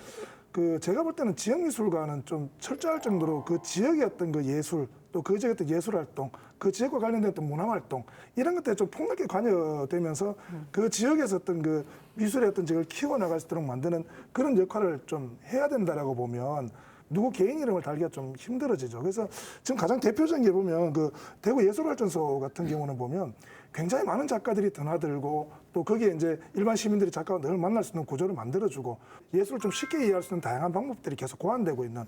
그 제가 볼 때는 지역미술관은 좀 철저할 정도로 그 지역의 어떤 그 예술 또 그 지역의 어떤 예술활동 그 지역과 관련된 어떤 문화활동 이런 것들에 좀 폭넓게 관여되면서 그 지역에서 어떤 그 미술의 어떤 지역을 키워나갈 수 있도록 만드는 그런 역할을 좀 해야 된다라고 보면 누구 개인 이름을 달기가 좀 힘들어지죠. 그래서 지금 가장 대표적인 게 보면 그 대구 예술발전소 같은 경우는 보면 굉장히 많은 작가들이 드나들고 또 거기에 이제 일반 시민들이 작가와 늘 만날 수 있는 구조를 만들어주고 예술을 좀 쉽게 이해할 수 있는 다양한 방법들이 계속 고안되고 있는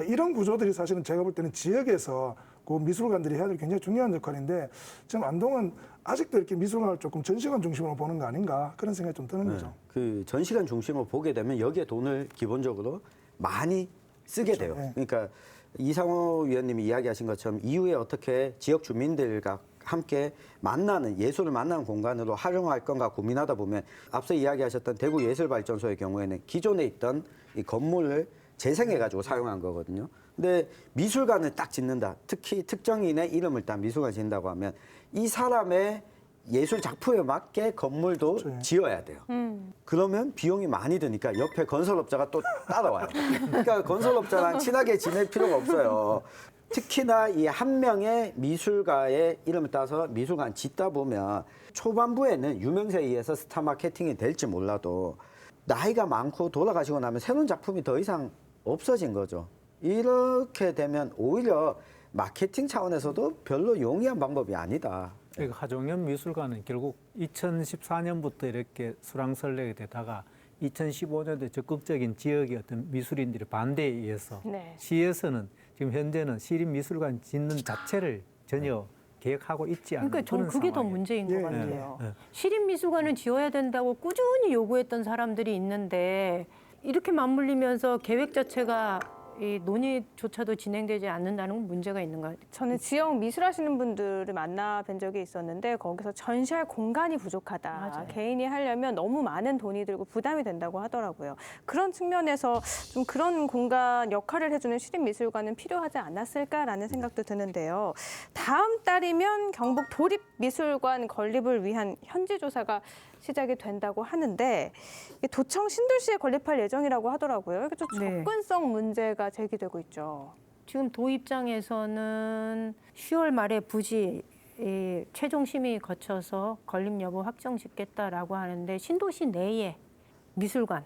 이런 구조들이 사실은 제가 볼 때는 지역에서 그 미술관들이 해야 될 굉장히 중요한 역할인데 지금 안동은 아직도 이렇게 미술관을 조금 전시관 중심으로 보는 거 아닌가 그런 생각이 좀 드는 거죠. 그 전시관 중심으로 보게 되면 여기에 돈을 기본적으로 많이 쓰게 돼요. 네. 그러니까 이상호 위원님이 이야기하신 것처럼 이후에 어떻게 지역 주민들과 함께 만나는 예술을 만나는 공간으로 활용할 건가 고민하다 보면 앞서 이야기하셨던 대구 예술발전소의 경우에는 기존에 있던 이 건물을 재생해가지고 사용한 거거든요. 근데 미술관을 딱 짓는다. 특히 특정인의 이름을 딱 미술관 짓는다고 하면 이 사람의 예술 작품에 맞게 건물도 그렇죠. 지어야 돼요. 그러면 비용이 많이 드니까 옆에 건설업자가 또 따라와요. 그러니까 건설업자랑 친하게 지낼 필요가 없어요. 특히나 이 한 명의 미술가의 이름을 따서 미술관 짓다 보면 초반부에는 유명세에 의해서 스타 마케팅이 될지 몰라도 나이가 많고 돌아가시고 나면 새로운 작품이 더 이상 없어진 거죠. 이렇게 되면 오히려 마케팅 차원에서도 별로 용이한 방법이 아니다. 그러니까 하종현 미술관은 결국 2014년부터 이렇게 수랑설레게 되다가 2015년도에 적극적인 지역의 어떤 미술인들의 반대에 의해서 네. 시에서는 지금 현재는 시립미술관 짓는 자체를 전혀 계획하고 있지 않은 그러니까 전 그런 그게 더 상황이에요. 문제인 예, 것 같아요. 예. 시립미술관을 지어야 된다고 꾸준히 요구했던 사람들이 있는데 이렇게 맞물리면서 계획 자체가 이 논의조차도 진행되지 않는다는 건 문제가 있는 것 같아요. 저는 지역 미술하시는 분들을 만나 뵌 적이 있었는데 거기서 전시할 공간이 부족하다. 맞아요. 개인이 하려면 너무 많은 돈이 들고 부담이 된다고 하더라고요. 그런 측면에서 좀 그런 공간 역할을 해주는 시립미술관은 필요하지 않았을까라는 생각도 드는데요. 다음 달이면 경북 도립미술관 건립을 위한 현지 조사가 시작이 된다고 하는데 이게 도청 신도시에 건립할 예정이라고 하더라고요. 이게 좀 네. 접근성 문제가 제기되고 있죠. 지금 도 입장에서는 10월 말에 부지 최종 심의 거쳐서 건립 여부 확정 짓겠다라고 하는데 신도시 내에 미술관,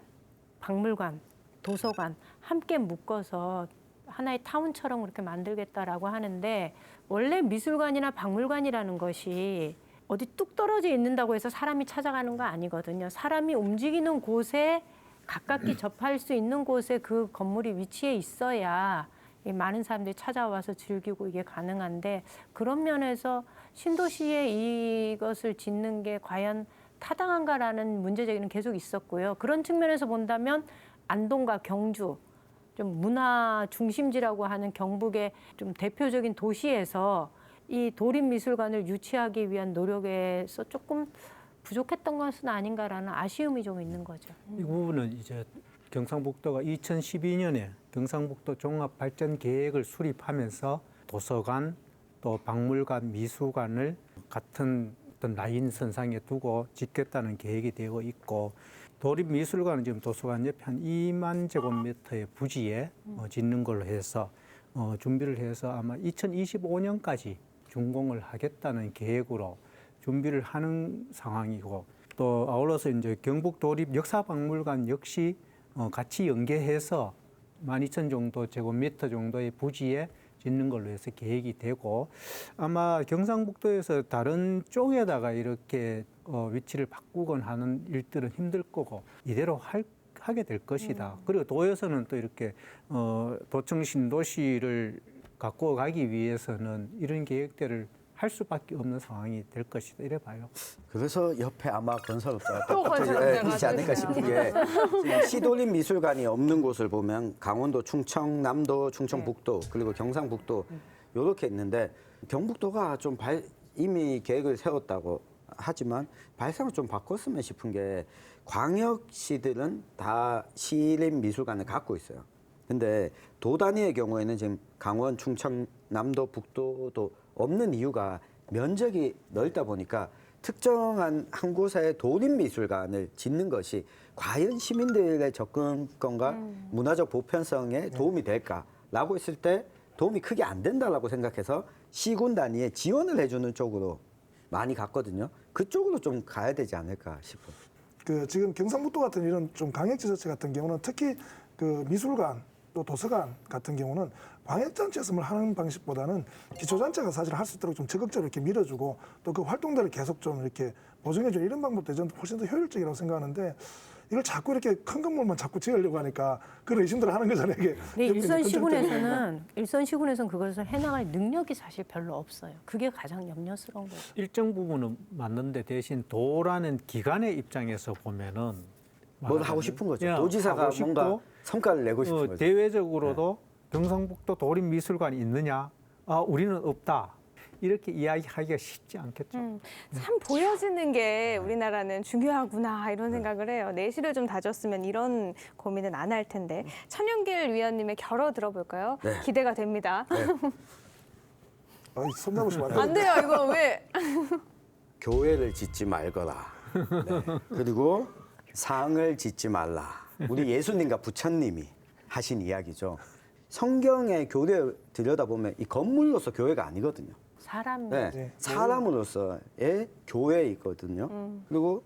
박물관, 도서관 함께 묶어서 하나의 타운처럼 그렇게 만들겠다라고 하는데 원래 미술관이나 박물관이라는 것이 어디 뚝 떨어져 있는다고 해서 사람이 찾아가는 거 아니거든요. 사람이 움직이는 곳에 가깝게 접할 수 있는 곳에 그 건물이 위치해 있어야 이 많은 사람들이 찾아와서 즐기고 이게 가능한데 그런 면에서 신도시에 이것을 짓는 게 과연 타당한가라는 문제 제기는 계속 있었고요. 그런 측면에서 본다면 안동과 경주 좀 문화 중심지라고 하는 경북의 좀 대표적인 도시에서 이 도립미술관을 유치하기 위한 노력에서 조금 부족했던 것은 아닌가라는 아쉬움이 좀 있는 거죠. 이 부분은 이제 경상북도가 2012년에 경상북도 종합발전계획을 수립하면서 도서관, 또 박물관, 미술관을 같은 어떤 라인 선상에 두고 짓겠다는 계획이 되어 있고 도립미술관은 지금 도서관 옆에 한 2만 제곱미터의 부지에 짓는 걸로 해서 준비를 해서 아마 2025년까지 준공을 하겠다는 계획으로 준비를 하는 상황이고 또 아울러서 이제 경북 도립 역사박물관 역시 같이 연계해서 12,000 정도 제곱미터 정도의 부지에 짓는 걸로 해서 계획이 되고 아마 경상북도에서 다른 쪽에다가 이렇게 위치를 바꾸거나 하는 일들은 힘들 거고 이대로 하게 될 것이다. 그리고 도에서는 또 이렇게 도청 신도시를 갖고 가기 위해서는 이런 계획들을 할 수밖에 없는 상황이 될 것이다. 이래 봐요. 그래서 옆에 아마 건설업자가 또 똑같이 건설업자가 있지 않을까 있어요. 싶은 게 지금 시도립 미술관이 없는 곳을 보면 강원도, 충청남도, 충청북도 그리고 경상북도 이렇게 있는데 경북도가 좀 이미 계획을 세웠다고 하지만 발상을 좀 바꿨으면 싶은 게 광역시들은 다 시립 미술관을 갖고 있어요. 근데 도 단위의 경우에는 지금 강원, 충청, 남도, 북도도 없는 이유가 면적이 넓다 보니까 특정한 한 곳에 도립미술관을 짓는 것이 과연 시민들의 접근권과 문화적 보편성에 도움이 될까라고 했을 때 도움이 크게 안 된다라고 생각해서 시군 단위에 지원을 해주는 쪽으로 많이 갔거든요. 그쪽으로 좀 가야 되지 않을까 싶어요. 그 지금 경상북도 같은 이런 좀 광역지자체 같은 경우는 특히 그 미술관 또 도서관 같은 경우는 광역단체에서 하는 방식보다는 기초단체가 사실 할 수 있도록 좀 적극적으로 이렇게 밀어주고 또 그 활동들을 계속 좀 이렇게 보증해주는 이런 방법도 저는 훨씬 더 효율적이라고 생각하는데 이걸 자꾸 이렇게 큰 건물만 자꾸 지으려고 하니까 그런 의심들을 하는 거잖아요. 이게 근데 일선 시군에서는 그것을 해나갈 능력이 사실 별로 없어요. 그게 가장 염려스러운 거죠. 일정 부분은 맞는데 대신 도라는 기관의 입장에서 보면은 뭘 하고 싶은 거죠. 예, 도지사가 하고 싶고, 뭔가 성과를 내고 싶은 거죠. 대외적으로도 경상북도 도립미술관이 있느냐? 아, 우리는 없다. 이렇게 이야기하기가 쉽지 않겠죠. 참 보여지는 게 우리나라는 중요하구나 이런 생각을 해요. 내실을 좀 다졌으면 이런 고민은 안 할 텐데. 천연길 위원님의 결어 들어볼까요? 네. 기대가 됩니다. 손잡으시면 안 돼요, 이거 왜? 교회를 짓지 말거라. 네. 그리고 상을 짓지 말라. 우리 예수님과 부처님이 하신 이야기죠. 성경의 교례를 들여다보면 이 건물로서 교회가 아니거든요. 사람 네, 사람으로서의 교회이거든요. 그리고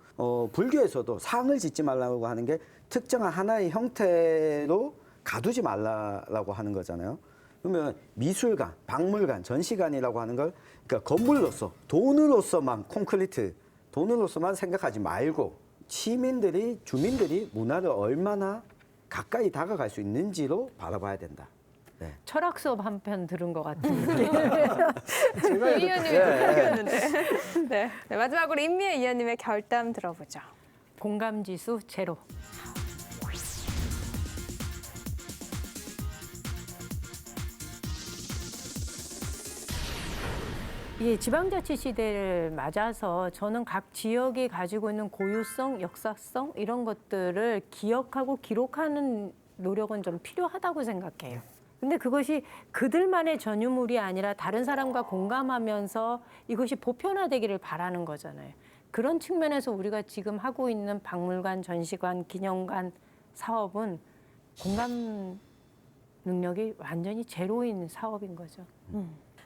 불교에서도 상을 짓지 말라고 하는 게 특정한 하나의 형태로 가두지 말라라고 하는 거잖아요. 그러면 미술관, 박물관, 전시관이라고 하는 걸 그러니까 건물로서 돈으로서만 콘크리트, 돈으로서만 생각하지 말고 시민들이 주민들이 문화를 얼마나 가까이 다가갈 수 있는지로 바라봐야 된다. 네. 철학 수업 한 편 들은 것 같은데. 이 의원님이 부탁이었는데. 네. 네, 마지막으로 임미애 의원님의 결담 들어보죠. 공감지수 제로. 이 지방자치 시대를 맞아서 저는 각 지역이 가지고 있는 고유성, 역사성 이런 것들을 기억하고 기록하는 노력은 좀 필요하다고 생각해요. 근데 그것이 그들만의 전유물이 아니라 다른 사람과 공감하면서 이것이 보편화되기를 바라는 거잖아요. 그런 측면에서 우리가 지금 하고 있는 박물관, 전시관, 기념관 사업은 공감 능력이 완전히 제로인 사업인 거죠.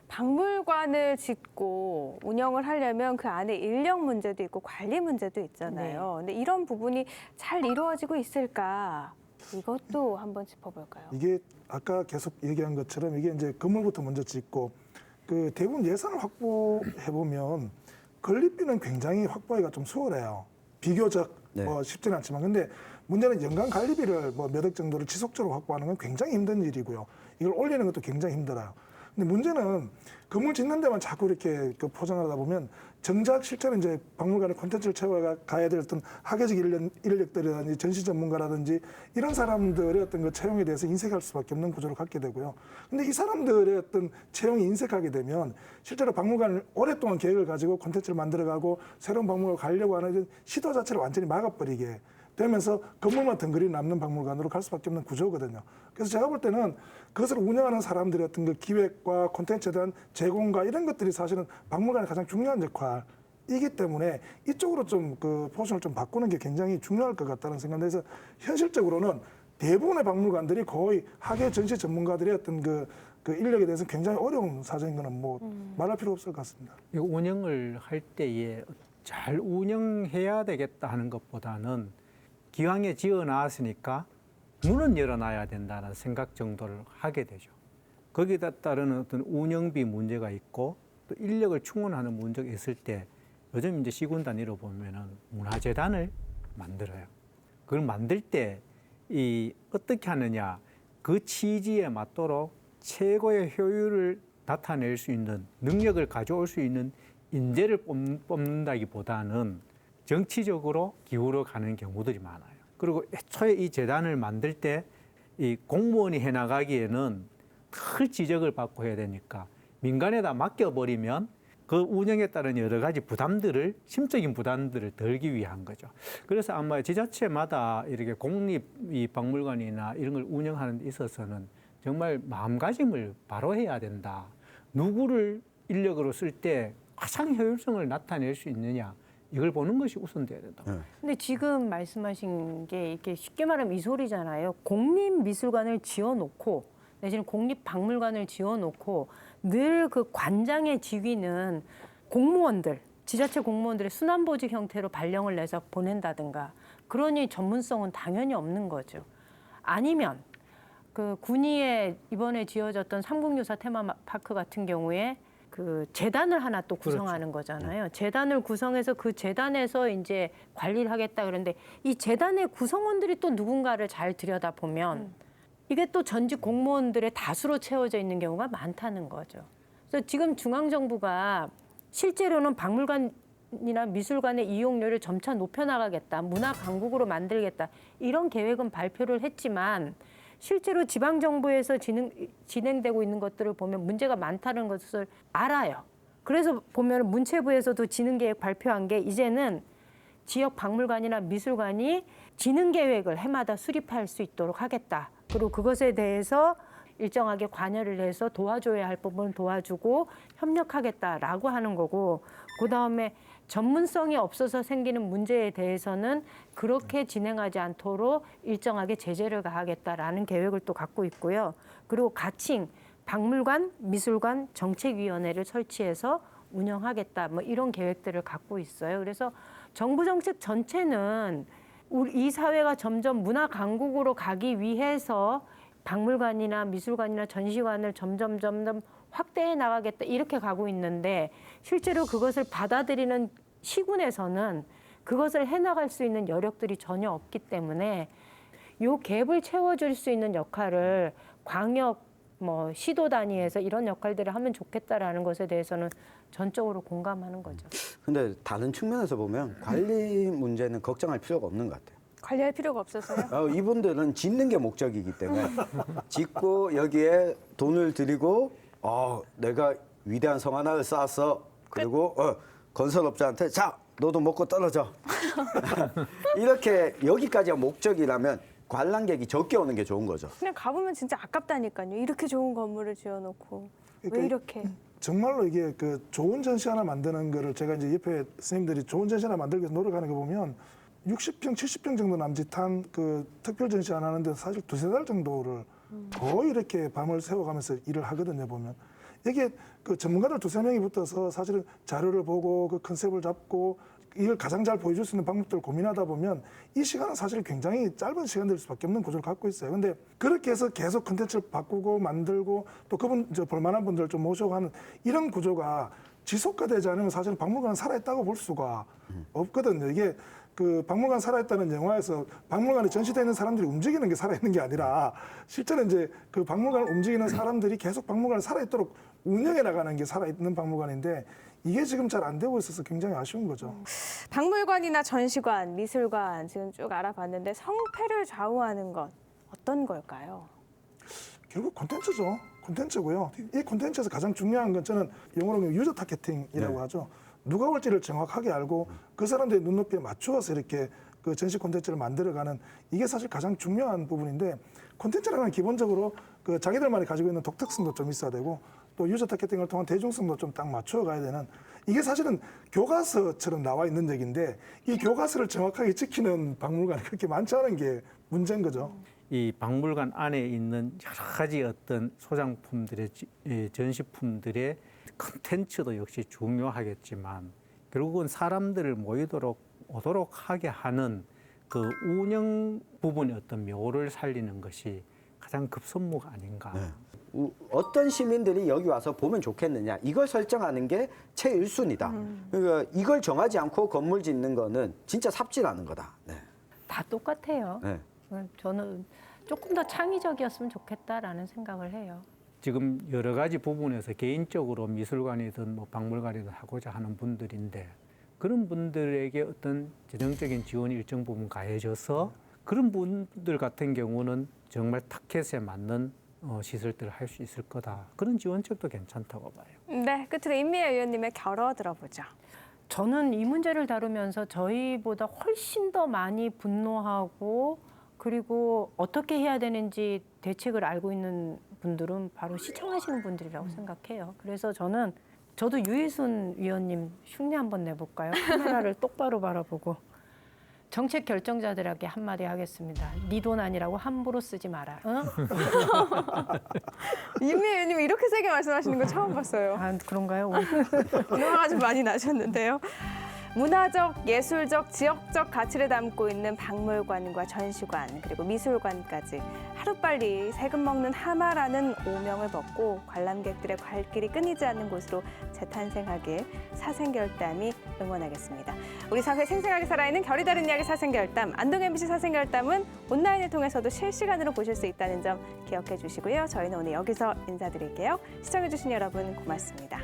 박물관을 짓고 운영을 하려면 그 안에 인력 문제도 있고 관리 문제도 있잖아요. 근데 이런 부분이 잘 이루어지고 있을까? 이것도 한번 짚어볼까요? 이게 아까 계속 얘기한 것처럼 이게 이제 건물부터 먼저 짓고 그 대부분 예산을 확보해 보면 건립비는 굉장히 확보하기가 좀 수월해요. 비교적 네. 쉽지는 않지만 근데 문제는 연간 관리비를 몇 억 정도를 지속적으로 확보하는 건 굉장히 힘든 일이고요. 이걸 올리는 것도 굉장히 힘들어요. 근데 문제는 건물 짓는 데만 자꾸 이렇게 그 포장하다 보면 정작 실제로 이제 박물관에 콘텐츠를 채워가야 될 어떤 학예적 인력들이라든지 전시 전문가라든지 이런 사람들의 어떤 그 채용에 대해서 인색할 수밖에 없는 구조를 갖게 되고요. 근데 이 사람들의 어떤 채용이 인색하게 되면 실제로 박물관을 오랫동안 계획을 가지고 콘텐츠를 만들어가고 새로운 박물관을 가려고 하는 이런 시도 자체를 완전히 막아버리게 되면서 건물만 덩그리 남는 박물관으로 갈 수밖에 없는 구조거든요. 그래서 제가 볼 때는 그것을 운영하는 사람들의 어떤 그 기획과 콘텐츠에 대한 제공과 이런 것들이 사실은 박물관의 가장 중요한 역할이기 때문에 이쪽으로 좀 그 포션을 좀 바꾸는 게 굉장히 중요할 것 같다는 생각에서 현실적으로는 대부분의 박물관들이 거의 학예 전시 전문가들의 어떤 그 인력에 대해서 굉장히 어려운 사정인 거는 뭐 말할 필요 없을 것 같습니다. 이 운영을 할 때에 잘 운영해야 되겠다 하는 것보다는 기왕에 지어놨으니까 문은 열어놔야 된다는 생각 정도를 하게 되죠. 거기에 따르는 어떤 운영비 문제가 있고 또 인력을 충원하는 문제가 있을 때 요즘 이제 시군 단위로 보면은 문화재단을 만들어요. 그걸 만들 때 이 어떻게 하느냐 그 취지에 맞도록 최고의 효율을 나타낼 수 있는 능력을 가져올 수 있는 인재를 뽑는다기보다는 정치적으로 기울어 가는 경우들이 많아요. 그리고 애초에 이 재단을 만들 때 이 공무원이 해나가기에는 큰 지적을 받고 해야 되니까 민간에다 맡겨버리면 그 운영에 따른 여러 가지 부담들을, 심적인 부담들을 덜기 위한 거죠. 그래서 아마 지자체마다 이렇게 공립 이 박물관이나 이런 걸 운영하는 데 있어서는 정말 마음가짐을 바로 해야 된다. 누구를 인력으로 쓸 때 가장 효율성을 나타낼 수 있느냐 이걸 보는 것이 우선돼야 된다. 근데 지금 말씀하신 게 이렇게 쉽게 말하면 이 소리잖아요. 공립미술관을 지어놓고 내지는 공립박물관을 지어놓고 늘 그 관장의 직위는 공무원들, 지자체 공무원들의 순환보직 형태로 발령을 내서 보낸다든가 그러니 전문성은 당연히 없는 거죠. 아니면 그 군위에 이번에 지어졌던 삼국유사 테마파크 같은 경우에 그 재단을 하나 또 구성하는 거잖아요. 재단을 구성해서 그 재단에서 이제 관리를 하겠다 그러는데 이 재단의 구성원들이 또 누군가를 잘 들여다보면 이게 또 전직 공무원들의 다수로 채워져 있는 경우가 많다는 거죠. 그래서 지금 중앙정부가 실제로는 박물관이나 미술관의 이용료를 점차 높여나가겠다, 문화 강국으로 만들겠다 이런 계획은 발표를 했지만 실제로 지방정부에서 진행되고 있는 것들을 보면 문제가 많다는 것을 알아요. 그래서 보면 문체부에서도 진흥계획 발표한 게 이제는 지역 박물관이나 미술관이 진흥계획을 해마다 수립할 수 있도록 하겠다. 그리고 그것에 대해서 일정하게 관여를 해서 도와줘야 할 부분은 도와주고 협력하겠다라고 하는 거고 그다음에 전문성이 없어서 생기는 문제에 대해서는 그렇게 진행하지 않도록 일정하게 제재를 가하겠다라는 계획을 또 갖고 있고요. 그리고 가칭 박물관, 미술관 정책위원회를 설치해서 운영하겠다 뭐 이런 계획들을 갖고 있어요. 그래서 정부 정책 전체는 우리 이 사회가 점점 문화 강국으로 가기 위해서 박물관이나 미술관이나 전시관을 점점 확대해 나가겠다 이렇게 가고 있는데 실제로 그것을 받아들이는 시군에서는 그것을 해나갈 수 있는 여력들이 전혀 없기 때문에 이 갭을 채워줄 수 있는 역할을 광역 뭐 시도 단위에서 이런 역할들을 하면 좋겠다라는 것에 대해서는 전적으로 공감하는 거죠. 근데 다른 측면에서 보면 관리 문제는 걱정할 필요가 없는 것 같아요. 관리할 필요가 없어서요. 이분들은 짓는 게 목적이기 때문에 짓고 여기에 돈을 들이고 내가 위대한 성 하나를 쌓았어. 그리고 건설업자한테 자 너도 먹고 떨어져. 이렇게 여기까지가 목적이라면 관람객이 적게 오는 게 좋은 거죠. 그냥 가보면 진짜 아깝다니까요. 이렇게 좋은 건물을 지어놓고 왜 그러니까 이렇게? 정말로 이게 그 좋은 전시 하나 만드는 거를 제가 이제 옆에 선생님들이 좋은 전시 하나 만들기 위해서 노력하는 거 보면 60평, 70평 정도 남짓한 그 특별 전시 하나 하는데 사실 두세 달 정도를 거의 이렇게 밤을 새워가면서 일을 하거든요, 보면. 이게 그 전문가들 두세 명이 붙어서 사실은 자료를 보고 그 컨셉을 잡고 이걸 가장 잘 보여줄 수 있는 방법들을 고민하다 보면 이 시간은 사실 굉장히 짧은 시간 될 수밖에 없는 구조를 갖고 있어요. 근데 그렇게 해서 계속 컨텐츠를 바꾸고 만들고 또 볼만한 분들을 좀 모셔고 하는 이런 구조가 지속화되지 않으면 사실은 박물관은 살아있다고 볼 수가 없거든요. 이게 그 박물관 살아있다는 영화에서 박물관에 전시되어 있는 사람들이 움직이는 게 살아있는 게 아니라 실제로 이제 그 박물관을 움직이는 사람들이 계속 박물관을 살아있도록 운영해 나가는 게 살아있는 박물관인데 이게 지금 잘 안 되고 있어서 굉장히 아쉬운 거죠. 박물관이나 전시관, 미술관 지금 쭉 알아봤는데 성패를 좌우하는 것 어떤 걸까요? 결국 콘텐츠죠. 콘텐츠고요. 이 콘텐츠에서 가장 중요한 건 저는 영어로 유저 타겟팅이라고 하죠. 누가 올지를 정확하게 알고 그 사람들의 눈높이에 맞추어서 이렇게 그 전시 콘텐츠를 만들어가는 이게 사실 가장 중요한 부분인데 콘텐츠라는 건 기본적으로 그 자기들만이 가지고 있는 독특성도 좀 있어야 되고 또 유저 타겟팅을 통한 대중성도 좀 딱 맞추어 가야 되는 이게 사실은 교과서처럼 나와 있는 얘기인데 이 교과서를 정확하게 지키는 박물관이 그렇게 많지 않은 게 문제인 거죠. 이 박물관 안에 있는 여러 가지 어떤 소장품들의 전시품들의 컨텐츠도 역시 중요하겠지만 결국은 사람들을 오도록 하게 하는 그 운영 부분의 어떤 묘를 살리는 것이 가장 급선무가 아닌가. 어떤 시민들이 여기 와서 보면 좋겠느냐 이걸 설정하는 게 최일순위다. 그러니까 이걸 정하지 않고 건물 짓는 거는 진짜 삽질하는 거다. 네. 다 똑같아요. 네. 저는 조금 더 창의적이었으면 좋겠다라는 생각을 해요. 지금 여러 가지 부분에서 개인적으로 미술관이든 뭐 박물관이든 하고자 하는 분들인데 그런 분들에게 어떤 재정적인 지원이 일정 부분 가해져서 그런 분들 같은 경우는 정말 타켓에 맞는 시설들을 할 수 있을 거다. 그런 지원책도 괜찮다고 봐요. 네, 끝으로 임미애 의원님의 결어 들어보죠. 저는 이 문제를 다루면서 저희보다 훨씬 더 많이 분노하고 그리고 어떻게 해야 되는지 대책을 알고 있는 분들은 바로 시청하시는 분들이라고 생각해요. 그래서 저는 저도 유희순 위원님 흉내 한번 내볼까요? 카메라를 똑바로 바라보고 정책 결정자들에게 한마디 하겠습니다. 네 돈 아니라고 함부로 쓰지 마라. 어? 윤미 의원님 이렇게 세게 말씀하시는 거 처음 봤어요. 아 그런가요? 화가 좀 많이 나셨는데요. 문화적, 예술적, 지역적 가치를 담고 있는 박물관과 전시관 그리고 미술관까지 하루빨리 세금 먹는 하마라는 오명을 벗고 관람객들의 발길이 끊이지 않는 곳으로 재탄생하길 사생결담이 응원하겠습니다. 우리 사회 생생하게 살아있는 결이 다른 이야기 사생결담, 안동 MBC 사생결담은 온라인을 통해서도 실시간으로 보실 수 있다는 점 기억해 주시고요. 저희는 오늘 여기서 인사드릴게요. 시청해 주신 여러분 고맙습니다.